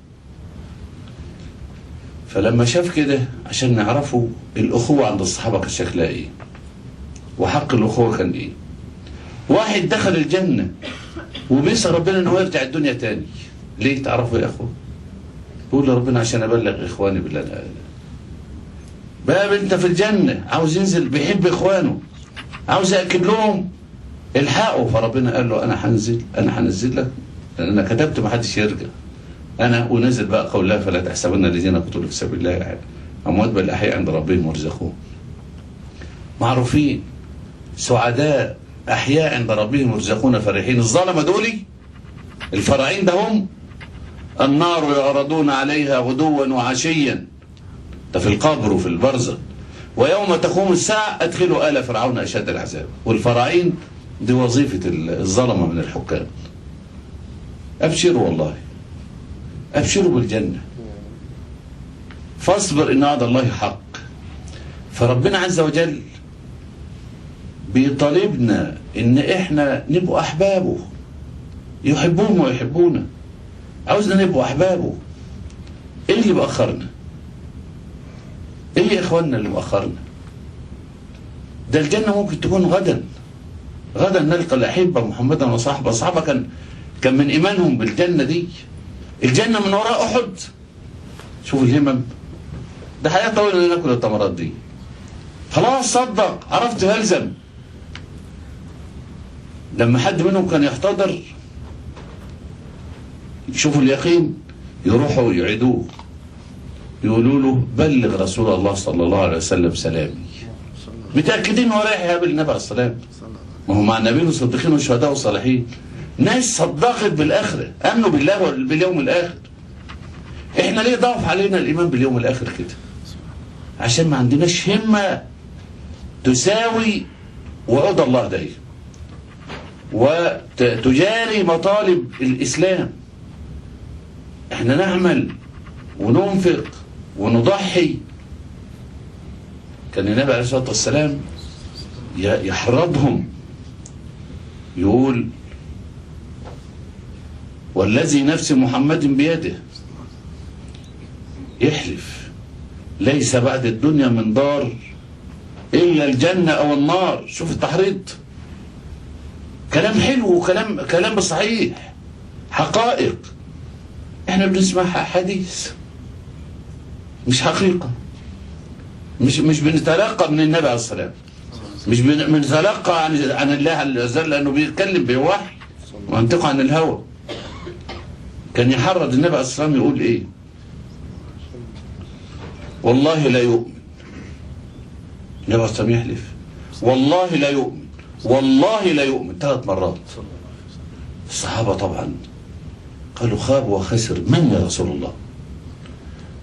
فلما شاف كده، عشان نعرفوا الأخوة عند الصحابة كان شكلها ايه وحق الأخوة كان ايه. واحد دخل الجنة وبيسأل ربنا انه يرجع الدنيا تاني. ليه؟ تعرفوا يا اخوة؟ بيقول لربنا عشان ابلغ اخواني بالله. بقى انت في الجنة عاوز ينزل، بيحب اخوانه، عاوز يأكد لهم الحقوا. فربنا قال له انا هنزل لك، لان انا كتبت ما حدش يرجع. أنا ونزل بقى قول الله: فلا تحسبن الذين قتلوا في سبيل الله أموات بل أحياء عند ربهم يرزقون. معروفين سعداء أحياء عند ربهم يرزقون فرحين. الظلمة دولي الفراعين ده هم النار يعرضون عليها غدوا وعشيا، ده في القبر وفي البرزخ، ويوم تقوم الساعة أدخلوا آل فرعون أشد العذاب. والفراعين دي وظيفة الظلمة من الحكام. أبشروا والله، أبشروا بالجنة، فاصبر إن وعد الله حق. فربنا عز وجل بيطالبنا إن إحنا نبقوا أحبابه، يحبون ويحبونا. عاوزنا نبقوا أحبابه. إيه اللي بأخرنا؟ إيه يا إخواننا اللي بأخرنا؟ ده الجنة ممكن تكون غدا نلقى الأحبة محمدا وصحبه. أصحابه كان من إيمانهم بالجنة دي. الجنة من وراء أحد. شوف الهمم، ده حياة طويلة ناكل التمرات دي. خلاص صدق، عرفت هلزم. لما حد منهم كان يحتضر يشوفوا اليقين، يروحوا يعيدوه، يقولوا له: بلغ رسول الله صلى الله عليه وسلم سلامي. متأكدين هو رايح يقابل النبي عليه السلام. ما هو مع النبيين والصديقين والشهداء والصالحين. ناس صدقت بالآخرة، أمنوا بالله وباليوم الآخر. إحنا ليه ضعف علينا الإيمان باليوم الآخر كده؟ عشان ما عندناش همة تساوي وعود الله ده وتجاري مطالب الإسلام. إحنا نعمل وننفق ونضحي. كان النبي عليه الصلاة والسلام يحرضهم، يقول: والذي نفس محمد بيده، يحلف: ليس بعد الدنيا من دار إلا الجنة أو النار. شوف التحريض، كلام حلو وكلام صحيح، حقائق. احنا بنسمعها حديث مش حقيقة. مش بنتلقى من النبي عليه السلام، مش بنتلقى عن الله عز وجل، لأنه بيتكلم بوحي وينطق عن الهوى. كان يحرض النبي عليه السلام يقول ايه؟ والله لا يؤمن. النبي عليه السلام يحلف: والله لا يؤمن، والله لا يؤمن 3 مرات. الصحابة طبعا قالوا: خاب وخسر، من يا رسول الله؟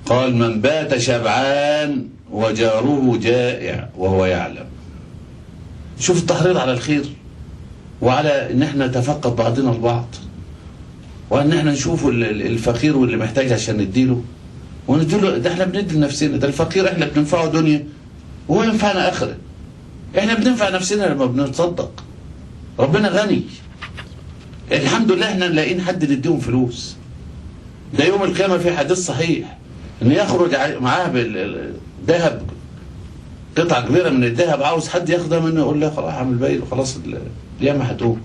قال: من بات شبعان وجاره جائع وهو يعلم. شوف التحريض على الخير وعلى ان احنا نتفقد بعضنا البعض، وان احنا نشوف الفقير واللي محتاج عشان نديله ونديله. ده احنا بندي لنفسنا، ده الفقير احنا بننفعه دنيا وهو ينفعنا اخره. احنا بننفع نفسنا لما بنتصدق. ربنا غني، الحمد لله احنا لاقيين حد نديهم فلوس. ده يوم القيامه في حديث صحيح ان يخرج معاه بالذهب قطعه كبيره من الذهب، عاوز حد ياخدها منه يقول له خلاص اعمل باقي وخلاص القيامه هتقوم.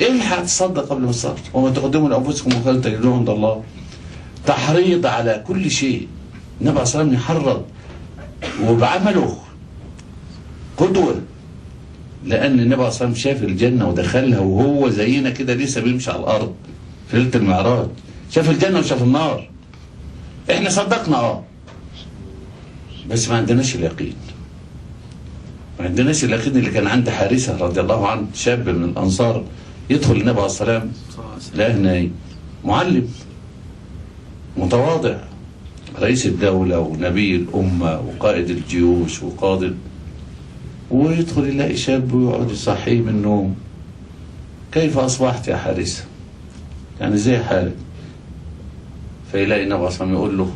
الحق تصدق قبل ما تصدق، وما تقدموا لانفسكم خيرا تجدوه عند الله. تحريض على كل شيء. النبي عليه الصلاه والسلام يحرض وبعمله قدوه، لان النبي عليه الصلاه والسلام شاف الجنه ودخلها وهو زينا كده لسه بيمشي على الارض في ليله المعراج، شاف الجنه وشاف النار. احنا صدقنا بس ما عندناش اليقين. ما عندناش اليقين اللي كان عند حارثه رضي الله عنه، شاب من الانصار يدخل النبي عليه الصلاه والسلام لقاه نايم، معلم متواضع، رئيس الدوله ونبي الامه وقائد الجيوش وقاضي، ويدخل يلاقي شاب ويقعد يصحيه من النوم. كيف اصبحت يا حارثه؟ يعني زي حالك. فيلاقي النبي عليه الصلاه والسلام يقول له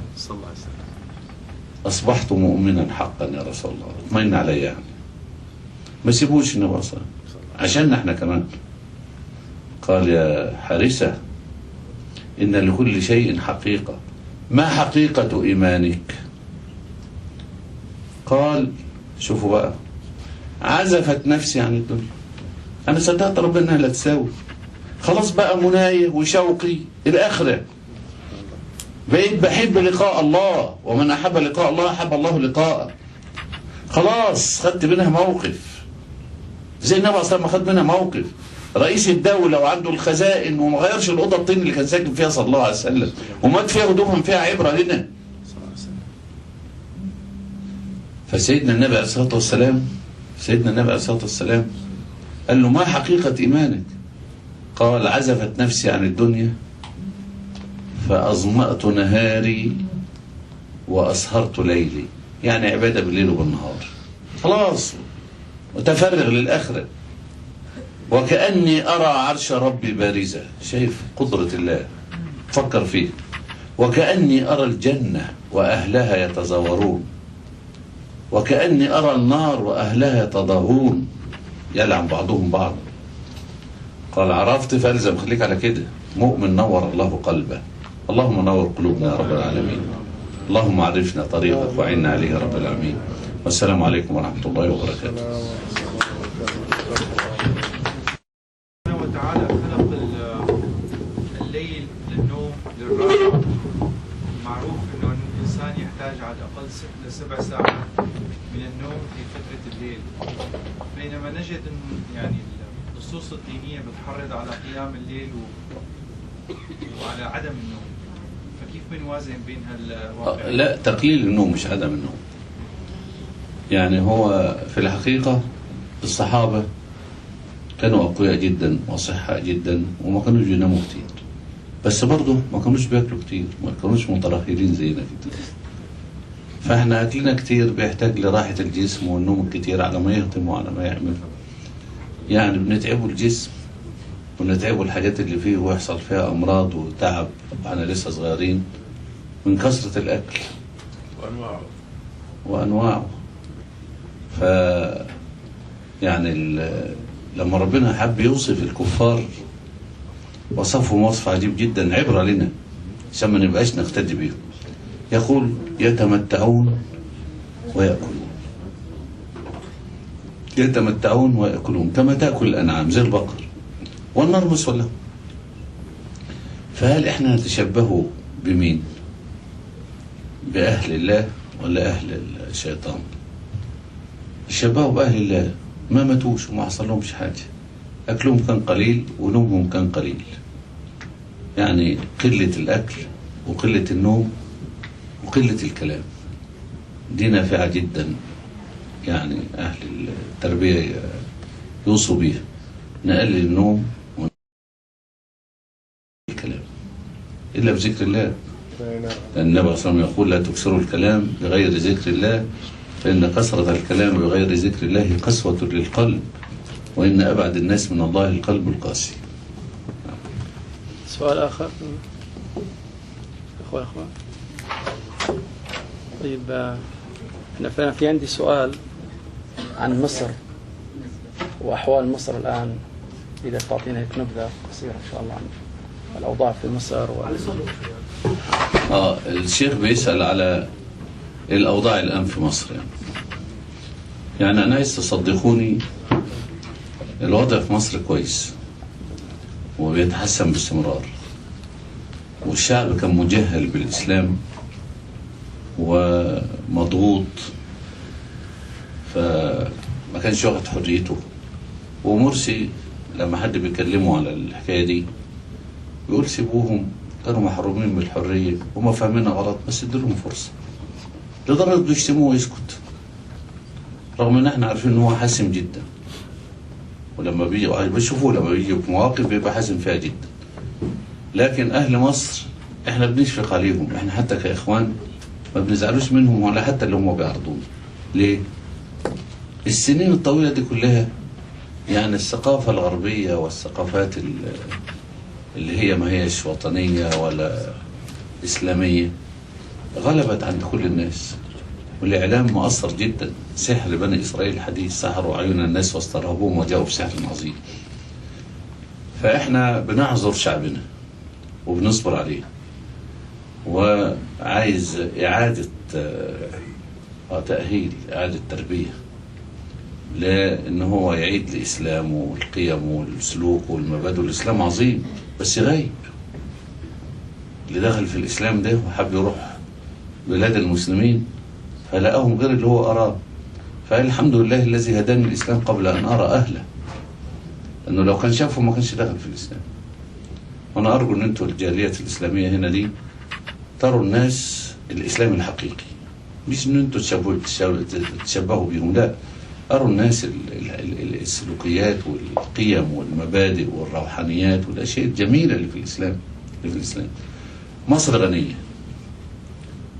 اصبحت مؤمنا حقا يا رسول الله، اطمئن علي. يعني ما سيبوش النبي عليه الصلاه والسلام عشان احنا كمان. قال يا حارثه ان لكل شيء حقيقه، ما حقيقه ايمانك؟ قال شوفوا بقى، عزفت نفسي عن الدنيا، انا صدقت ربنا انها لا تساوي، خلاص بقى مناية وشوقي الاخره، بقيت بحب لقاء الله، ومن احب لقاء الله احب الله لقاءه. خلاص خدت منها موقف زي النبي صلى الله عليه وسلم خد منها موقف. رئيس الدوله وعنده الخزائن وما غيرش الاوضه الطين اللي كان ساكن فيها صلى الله عليه وسلم، ومات فيها هدومهم فيها عبره لنا. فسيدنا النبي عليه الصلاه والسلام قال له ما حقيقه ايمانك؟ قال عزفت نفسي عن الدنيا فأظمأت نهاري وأسهرت ليلي، يعني عبادة بالليل وبالنهار، خلاص متفرغ للآخرة. وكأني أرى عرش ربي بارزة، شايف قدرة الله، فكر فيه. وكأني أرى الجنة وأهلها يتزاورون، وكأني أرى النار وأهلها يتضاهون يلعن بعضهم بعض. قال عرفت فالزم، خليك على كده. مؤمن نور الله قلبه. اللهم نور قلوبنا يا رب العالمين. اللهم عرفنا طريقك وعنا عليه يا رب العالمين. والسلام عليكم ورحمة الله وبركاته. وتعالى خلق الليل للنوم للراحة. معروف انه الانسان يحتاج على الاقل 6 ل7 ساعات من النوم في فترة الليل، بينما نجد يعني النصوص الدينية بتحرض على قيام الليل وعلى عدم النوم، فكيف بنوازن بين هالواقع؟ لا، تقليل النوم مش عدم النوم. يعني هو في الحقيقة الصحابة كانوا أقوياء جدا وصحاء جدا وما كانوش بيناموا كتير، بس برضه ما كانوش بياكلوا كتير، ما كانوش مترهلين زينا كده. فاحنا أكلنا كتير بيحتاج لراحة الجسم، والنوم الكتير على ما يهضم وعلى ما يعمل، يعني بنتعبوا الجسم ونتعبوا الحاجات اللي فيه ويحصل فيها أمراض وتعب وإحنا لسه صغيرين من كثرة الأكل وأنواعه. يعني لما ربنا حب يوصف الكفار وصفهم وصف عجيب جدا، عبرة لنا عشان ما نبقاش نقتدي بيهم. يقول يتمتعون ويأكلون، يتمتعون ويأكلون كما تأكل الأنعام زي البقر، والنار مسوى لهم. فهل احنا نتشبه بمين؟ بأهل الله ولا أهل الشيطان؟ تشبهوا بأهل الله، ما ماتوش وما حصل لهمش حاجة، أكلهم كان قليل ونومهم كان قليل، يعني قلة الأكل وقلة النوم وقلة الكلام دي نافعة جدا. يعني أهل التربية يوصوا بيها، نقلل النوم والكلام إلا بذكر الله، لأن النبي صلى الله عليه وسلم يقول لا تكسروا الكلام بغير ذكر الله فإن كثرة الكلام بغير ذكر الله قسوة للقلب، وإن أبعد الناس من الله القلب القاسي. سؤال آخر أخوان. طيب أنا في عندي سؤال عن مصر وأحوال مصر الآن، إذا تعطينا هيك نبذة قصيرة إن شاء الله عن الأوضاع في مصر الشيخ بيسأل على الأوضاع الآن في مصر. يعني أنا عايز تصدقوني الوضع في مصر كويس وبيتحسن باستمرار، والشعب كان مجهل بالإسلام ومضغوط، فما كانش واخد حريته. ومرسي لما حد بيكلمه على الحكاية دي بيقول سيبوهم، كانوا محرومين من الحرية وما فاهمينها غلط، بس اديلهم فرصة. لدرجة بيشتموه ويسكت، رغم ان احنا عارفين ان هو حاسم جدا، ولما بيشوفوه لما بيجي في مواقف بيبقى حاسم فيها جدا. لكن اهل مصر احنا بنشفق عليهم، احنا حتى كاخوان ما بنزعلوش منهم ولا حتى اللي هم بيعرضونا. ليه؟ السنين الطويلة دي كلها يعني الثقافة الغربية والثقافات اللي هي ما هيش وطنية ولا إسلامية غلبت عند كل الناس، والإعلام مؤثر جدا. سحر بني إسرائيل الحديث، سحروا أعين الناس واسترهبوهم وجاءوا بسحر عظيم. فإحنا بنعذر شعبنا وبنصبر عليه، وعايز إعادة تأهيل، إعادة تربية، لأن هو يعيد الإسلام والقيم والسلوك والمبادئ. الإسلام عظيم بس غايب. اللي دخل في الإسلام ده وحب يروح بلاد المسلمين فلقاهم غير اللي هو أراه، فقال الحمد لله الذي هداني الإسلام قبل أن أرى أهله، أنه لو كان شافه ما كانش دخل في الإسلام. وأنا أرجو أن أنتوا الجاليات الإسلامية هنا دي تروا الناس الإسلام الحقيقي، مش أن أنتوا تشبهوا بيهم، لا، أروا الناس السلوكيات والقيم والمبادئ والروحانيات والأشياء الجميلة اللي في الإسلام. مصر غنية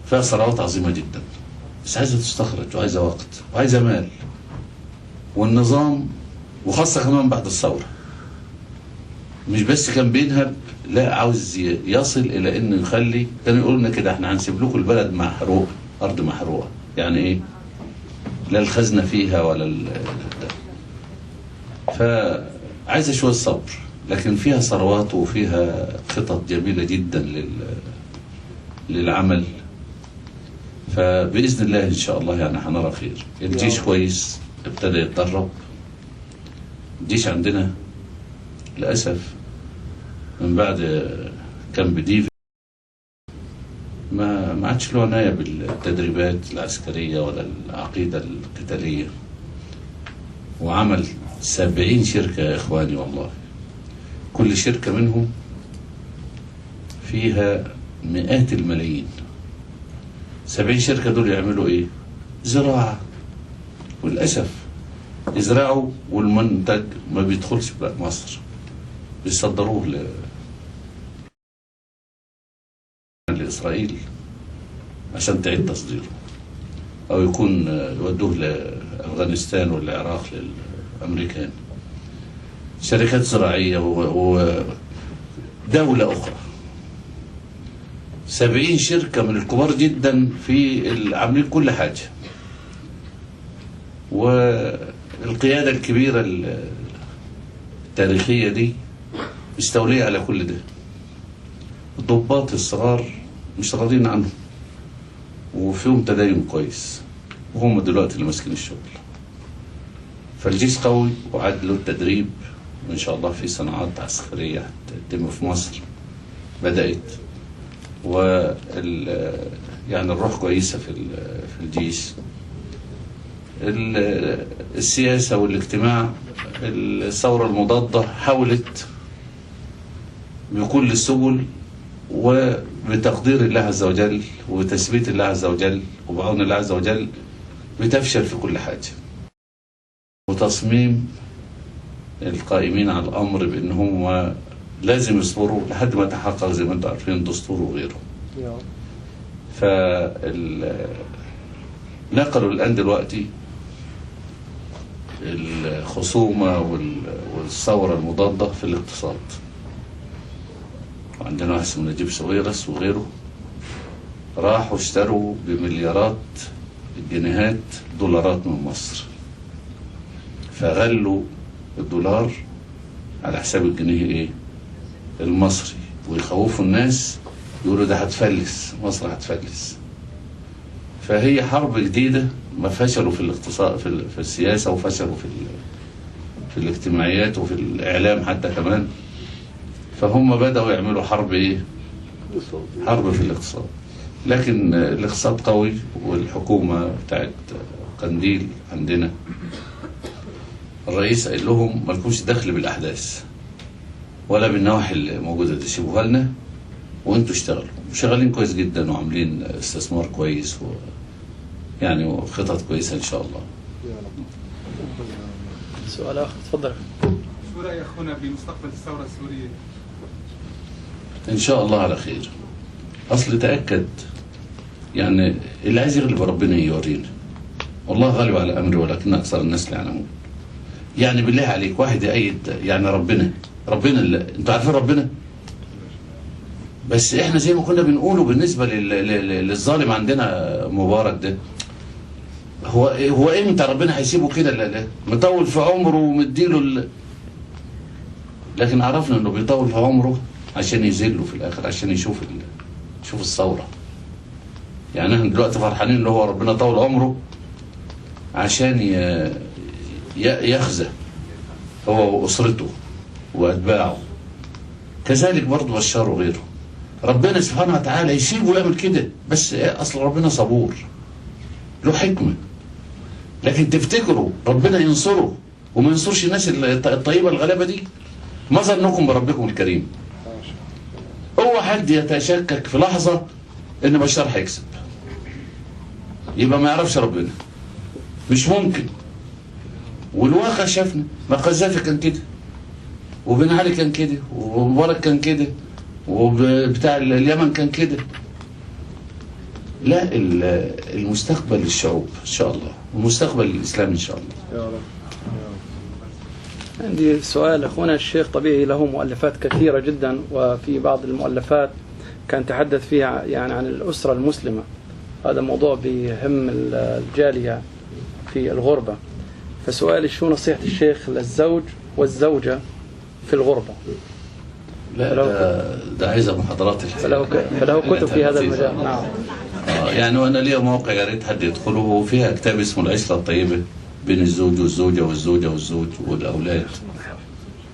فيها ثروات عظيمة جدا، بس عايزة تستخرج وعايزة وقت وعايزة مال، والنظام وخاصة كمان بعد الثورة مش بس كان بينهب، لا، عاوز يصل إلى إنه يخلي. كانوا يقولوا لنا كده احنا هنسيب لكم البلد محروقة، أرض محروقة. يعني إيه؟ لا الخزنة فيها ولا فعايزة شوية صبر، لكن فيها ثروات وفيها خطط جميلة جدا للعمل. فبإذن الله إن شاء الله يعني هنرى خير. الجيش كويس، ابتدى يتدرب. الجيش عندنا للأسف من بعد كان بديف ما عادش له عناية بالتدريبات العسكرية ولا العقيدة القتالية، وعمل 70 شركة يا إخواني، والله كل شركة منهم فيها مئات الملايين. 70 شركة دول يعملوا إيه؟ زراعة، والأسف يزرعوا والمنتج ما بيدخلش بلاد مصر، بيصدروه لإسرائيل عشان تعيد تصديره، أو يكون يودوه لأفغانستان والعراق للأمريكان. شركات زراعية ودولة أخرى. 70 شركة من الكبار جدا في عاملين كل حاجة، والقيادة الكبيرة التاريخية دي مستولية على كل ده. الضباط الصغار مش راضين عنهم، وفيهم تدين كويس، وهم دلوقتي اللي ماسكين الشغل. فالجيش قوي وعاد له التدريب، وإن شاء الله في صناعات عسكرية هتتم في مصر بدأت، يعني الروح كويسة في الجيش. السياسة والاجتماع، الثورة المضادة حاولت بكل السبل وبتقدير الله عز وجل وتثبيت الله عز وجل وبعون الله عز وجل بتفشل في كل حاجة. وتصميم القائمين على الأمر بأنهم لازم يصبروا لحد ما تحقق زي ما انتم عارفين الدستور وغيره. نقلوا الآن دلوقتي الخصومة والثورة المضادة في الاقتصاد. عندنا واحد اسمه نجيب ساويرس وغيره راحوا اشتروا بمليارات الجنيهات دولارات من مصر، فغلوا الدولار على حساب الجنيه ايه المصري، ويخوفوا الناس يقولوا ده هتفلس، مصر هتفلس. فهي حرب جديدة، ما فشلوا في الاقتصاد في السياسة، وفشلوا في الاجتماعيات وفي الإعلام حتى كمان. فهم بدأوا يعملوا حرب ايه؟ حرب في الاقتصاد. لكن الاقتصاد قوي، والحكومة بتاعت قنديل عندنا الرئيس قال لهم مالكمش دخل بالأحداث ولا بالنواحي الموجودة دي، سيبوها لنا وانتوا اشتغلوا. شغالين كويس جدا وعاملين استثمار كويس يعني خطط كويسة ان شاء الله. سؤال آخر تفضل. شو رأي أخونا بمستقبل الثورة السورية؟ ان شاء الله على خير. اصل تأكد يعني اللي عايز يغلب ربنا يورينا، والله غالب على امره ولكن اكثر الناس لا يعلمون. يعني بالله عليك واحد يأيد يعني ربنا اللي انتوا عارفين ربنا، بس احنا زي ما كنا بنقوله بالنسبة للظالم عندنا مبارك ده، هو امتى ربنا هيسيبه كده؟ لا مطول في عمره ومديله لكن عرفنا انه بيطول في عمره عشان يذله في الاخر، عشان يشوف الثورة. يعني احنا دلوقتي فرحانين اللي هو ربنا طول عمره عشان يخزى هو واسرته واتباعه. كذلك برضه بشروا غيره. ربنا سبحانه وتعالى يسيبه يعمل كده، بس اصل ربنا صبور له حكمة. لكن تفتكروا ربنا ينصره وما ينصرش الناس الطيبة الغلابة دي؟ ما ظنكم بربكم الكريم. هو حد يتشكك في لحظة ان بشار هيكسب يبقى ما يعرفش ربنا، مش ممكن. والواقع شافنا، ما قذافي كان كده، وبن علي كان كده، ومبارك كان كده، وبتاع اليمن كان كده. لا، المستقبل للشعوب ان شاء الله، ومستقبل الاسلام ان شاء الله. يا رب. عندي سؤال. أخونا الشيخ طبيعي له مؤلفات كثيرة جدا، وفي بعض المؤلفات كان تحدث فيها يعني عن الأسرة المسلمة. هذا موضوع بيهم الجالية في الغربة. فسؤالي شو نصيحة الشيخ للزوج والزوجة في الغربة؟ لا ده عايزة محاضرات فله كتب في هذا المجال. نعم. يعني وانا ليا موقع يا ريت حد يدخله، وفيها كتاب اسمه العشرة الطيبة بين الزوج والزوجة والزوجة والزوج والأولاد.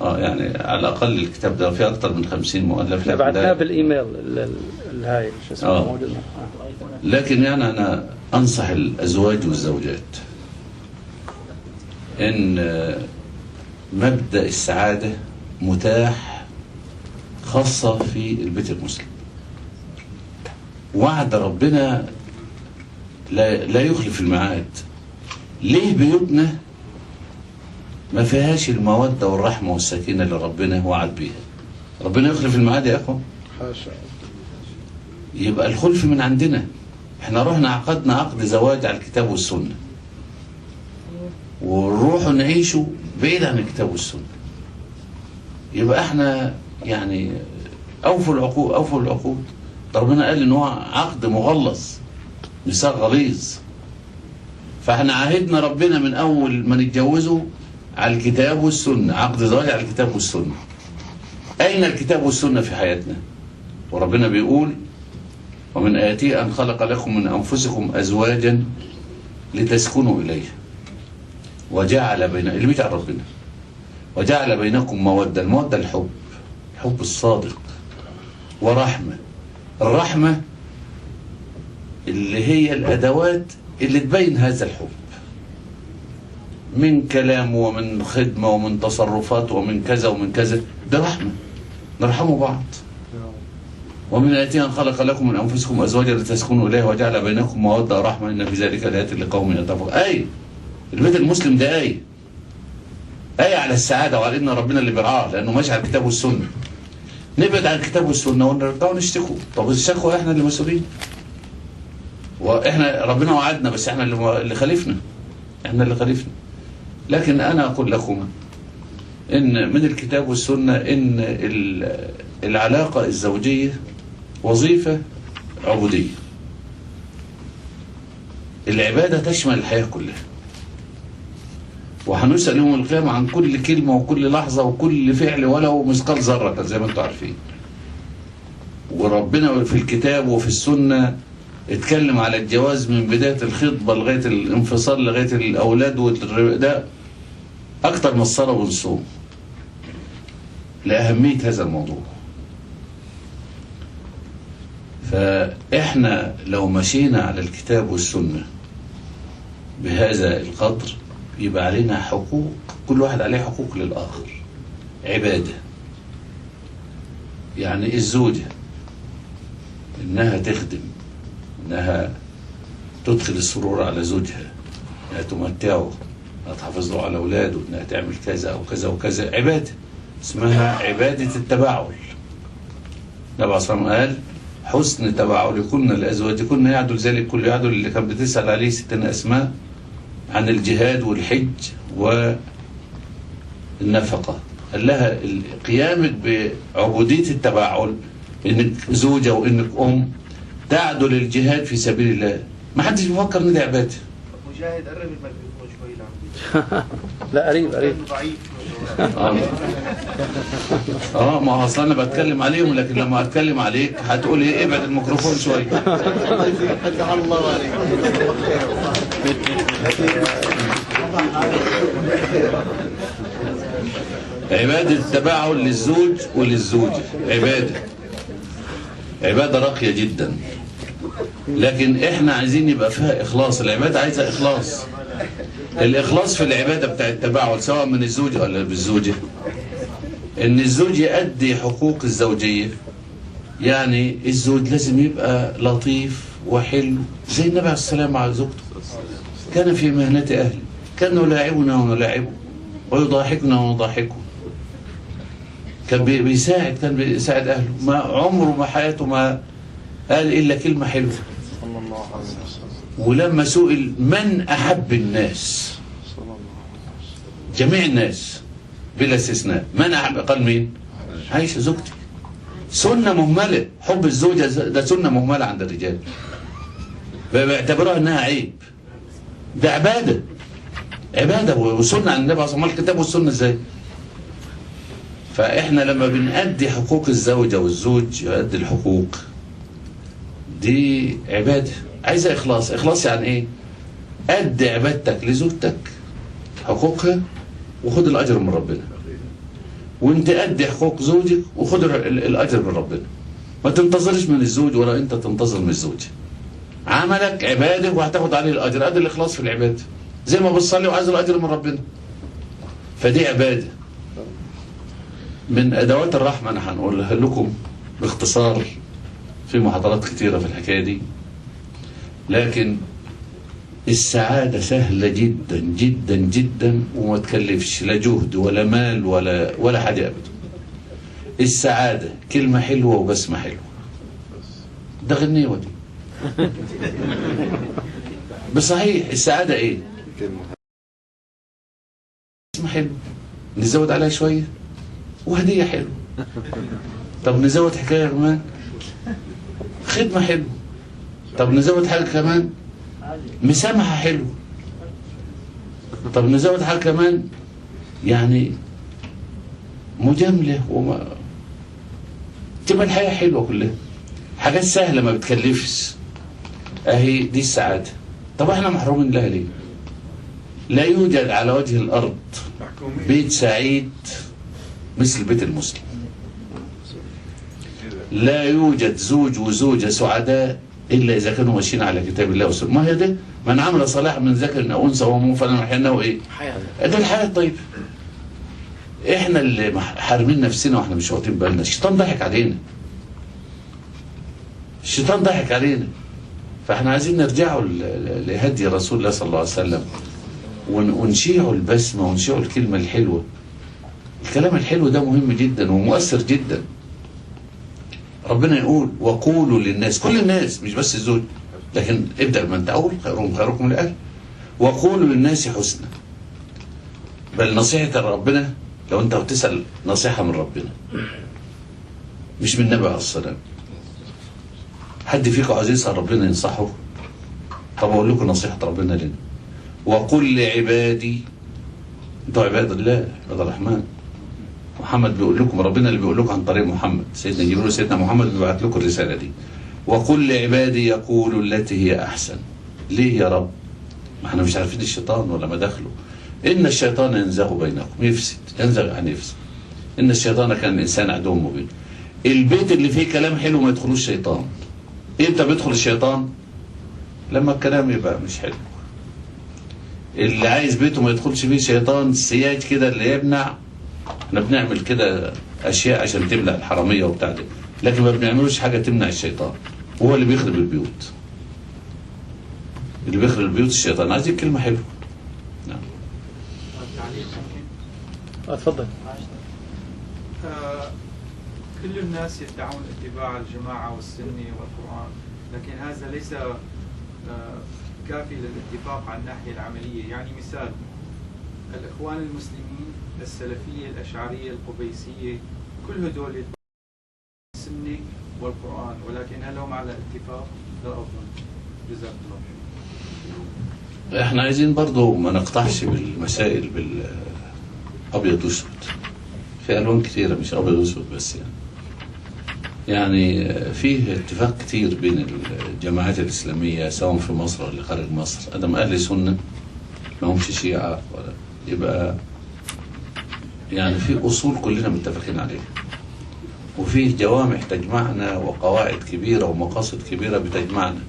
يعني على الأقل الكتاب ده فيه أكثر من 50 مؤلف. بعتناه بالإيميل الهاي شو اسمه موجود. لكن يعني أنا أنصح الأزواج والزوجات إن مبدأ السعادة متاح خاصة في البيت المسلم. وعد ربنا لا يخلف الميعاد. ليه بيوتنا ما فيهاش المودة والرحمة والسكينة اللي ربنا وعد بيها؟ ربنا يخلف الميعاد يا أخوان؟ حاشا. يبقى الخلف من عندنا. احنا رحنا عقدنا عقد زواج على الكتاب والسنة، ونروح نعيشه بعيد عن الكتاب والسنة. يبقى احنا يعني أوفوا العقود. ربنا قال إن هو عقد مغلظ، ميثاق غليظ. فاحنا عاهدنا ربنا من اول ما نتجوزه على الكتاب والسنة، عقد زواج على الكتاب والسنة. اين الكتاب والسنة في حياتنا؟ وربنا بيقول ومن آياته أن خلق لكم من أنفسكم أزواجا لتسكنوا إليه وجعل بين اللي بيتع ربنا وجعل بينكم مودة. المودة الحب الصادق، ورحمة. الرحمة اللي هي الأدوات اللي تبين هذا الحب من كلام ومن خدمة ومن تصرفات ومن كذا ومن كذا. ده رحمة، نرحموا بعض. ومن آياته أن خلق لكم من أنفسكم أزواجا لتسكنوا إليه وجعل بينكم مودة ورحمة إن في ذلك لآيات لقوم يتقون. البيت المسلم ده آية على السعادة وعلى إن ربنا اللي بيرعاه، لأنه ماشي على الكتاب والسنة. نبعد عن الكتاب والسنة ونرجع ونشتكوا. طب الشكوى إحنا اللي مسؤولين. احنا ربنا وعدنا، بس احنا اللي خالفنا، احنا اللي خالفنا. لكن انا اقول لكم ان من الكتاب والسنة ان العلاقة الزوجية وظيفة عبودية. العبادة تشمل الحياة كلها، وهنسأل يوم القيامة عن كل كلمة وكل لحظة وكل فعل ولو مثقال ذرة زي ما انتم عارفين. وربنا في الكتاب وفي السنة اتكلم على الجواز من بداية الخطبة لغاية الانفصال لغاية الأولاد ده أكتر من الصلاة والصوم لأهمية هذا الموضوع. فإحنا لو مشينا على الكتاب والسنة بهذا القدر يبقى علينا حقوق، كل واحد عليه حقوق للآخر. عبادة يعني الزوجة إنها تخدم، إنها تدخل السرور على زوجها، إنها تمتعه، إنها تحافظ له على أولاده، إنها تعمل كذا أو كذا وكذا. عبادة اسمها عبادة التباعل. النبي عليه الصلاة والسلام قال حسن تباعلكن لأزواجكن يعدل ذلك كل يعدل. اللي كان بتسأل عليه ستنا أسماء عن الجهاد والحج والنفقة، قال لها قيامك بعبودية التباعل، إنك زوجة وإنك أم تعدل الجهاد في سبيل الله. ما حدش بيفكر إن دي عبادة. مجاهد قرب الميكروفون شوي لا قريب ضعيف. ما هو اصلا انا بتكلم عليهم، لكن لما اتكلم عليك هتقول ايه؟ ابعد الميكروفون شويه. فتح الله عليك. عبادة التباعل للزوج وللزوجة عبادة راقية جدا، لكن احنا عايزين يبقى فيها اخلاص. العبادة عايزة اخلاص. الإخلاص في العبادة بتاع التباعل سواء من الزوج ولا بالزوجة، إن الزوج يؤدي حقوق الزوجية. يعني الزوج لازم يبقى لطيف وحلو زي النبي عليه السلام مع زوجته. كان في مهنة أهله، كان يلاعبنا ونلاعبه ويضاحكنا ونضاحكه. كان بيساعد أهله. ما عمره ما حياته ما قال إلا كلمة حلوة. ولما سئل من أحب الناس، جميع الناس بلا استثناء، من أحب؟ قال مين؟ عائشة زوجتي. سنة مهملة. حب الزوجة ده سنة مهملة عند الرجال، بيعتبروها انها عيب. ده عبادة وسنة عن النبي صلى الله عليه وسلم. الكتاب والسنة ازاي؟ فاحنا لما بنأدي حقوق الزوجة والزوج يؤدي الحقوق دي عبادة عايزة إخلاص. إخلاص يعني إيه؟ أدي عبادتك لزوجتك حقوقها وخد الأجر من ربنا، وانت أدي حقوق زوجك وخد الأجر من ربنا. ما تنتظرش من الزوج ولا انت تنتظر من الزوج. عملك عبادة وهتاخد عليه الأجر. أدي الإخلاص في العبادة زي ما بتصلي وعايز الأجر من ربنا. فدي عبادة من أدوات الرحمة. أنا هنقولها لكم باختصار في محاضرات كتيرة في الحكاية دي، لكن السعادة سهلة جدا جدا جدا وما تكلفش لا جهد ولا مال ولا حاجة أبدا. السعادة كلمة حلوة وبسمة حلوة. ده غنيوة دي. بصحيح السعادة ايه؟ بسمة حلوة نزود عليها شوية وهدية حلوة. طب نزود حكاية كمان، خدمة حلوة. طب نزود حاجة كمان، مسامحة حلوة. طب نزود حاجة كمان، يعني مجاملة تبقى الحياة حلوة كلها. حاجات سهلة ما بتكلفش. اهي دي السعادة. طب احنا محرومين لها ليه؟ لا يوجد على وجه الأرض بيت سعيد مثل بيت المسلم. لا يوجد زوج وزوجة سعداء إلا إذا كانوا ماشيين على كتاب الله والسنة. ما هي ده؟ من عمل صلاح من ذكر أو أنثى وهو مؤمن فلنحيينه إيه؟ ده الحياة الطيبة. إحنا اللي حارمين نفسنا وإحنا مش واخدين بالنا. الشيطان ضحك علينا. الشيطان ضحك علينا. فإحنا عايزين نرجعوا لهدي رسول الله صلى الله عليه وسلم ونشيعوا البسمة ونشيعوا الكلمة الحلوة. الكلام الحلو ده مهم جدا ومؤثر جدا. ربنا يقول وقولوا للناس، كل الناس مش بس الزوج، لكن ابدأ من تقول خيرهم خيركم لأهله وقولوا للناس حسنا. بل نصيحة ربنا لو انت بتسأل نصيحة من ربنا مش من النبي عليه الصلاة والسلام. حد فيكم عايز يسأل ربنا ينصحه؟ طب اقول لكم نصيحة ربنا لنا. وقل لعبادي، انتوا عباد الله عباد الرحمن. محمد بيقول لكم، ربنا اللي بيقول لكم عن طريق محمد، سيدنا جبريل وسيدنا محمد بيبعت لكم الرسالة دي. وقل لعبادي يقولوا التي هي أحسن. ليه يا رب؟ ما احنا مش عارفين الشيطان ولا مداخله. إن الشيطان ينزغ بينكم، يفسد، ينزغ يعني يفسد. إن الشيطان كان الإنسان عدو مبين. البيت اللي فيه كلام حلو ما يدخلوش شيطان. إمتى بيدخل الشيطان؟ لما الكلام يبقى مش حلو. اللي عايز بيته ما يدخلش فيه شيطان سياج كده اللي يمنع. احنا بنعمل كده أشياء عشان تمنع الحرامية وبتاع ده، لكن ما بنعملوش حاجة تمنع الشيطان. وهو اللي بيخرب البيوت. اللي بيخرب البيوت الشيطان. عايزين كلمة حلوة. نعم. اتفضل. كل الناس يدعون اتباع الجماعة والسنة والقرآن، لكن هذا ليس كافي للاتفاق على الناحية العملية. يعني مثال، الإخوان المسلمين، السلفية، الأشعرية، القبيسية، كل هدول السنة والقرآن، ولكن هل هم على اتفاق؟ لا أظن. جزاك الله خير. احنا عايزين برضو ما نقطعش بالمسائل بالأبيض وأسود. في ألوان كثيرة مش أبيض وأسود بس يعني فيه اتفاق كتير بين الجماعات الإسلامية سواء في مصر ولا خارج مصر. أدم أهل سنة ما همش شيعة ولا يبقى يعني في أصول كلنا متفقين عليها، وفيه جوامع تجمعنا وقواعد كبيرة ومقاصد كبيرة بتجمعنا.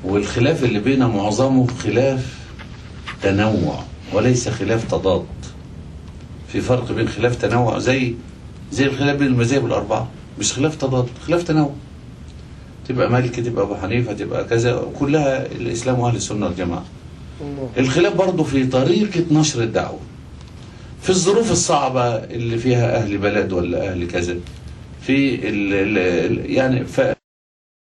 والخلاف اللي بينا معظمه خلاف تنوع وليس خلاف تضاد. في فرق بين خلاف تنوع زي الخلاف بين المذاهب الأربعة، مش خلاف تضاد، خلاف تنوع. تبقى مالكي، تبقى أبو حنيفة، تبقى كذا، كلها الإسلام وأهل السنة والجماعة. الخلاف برضه في طريقة نشر الدعوة، في الظروف الصعبة اللي فيها أهل بلد ولا أهل كذا، في يعني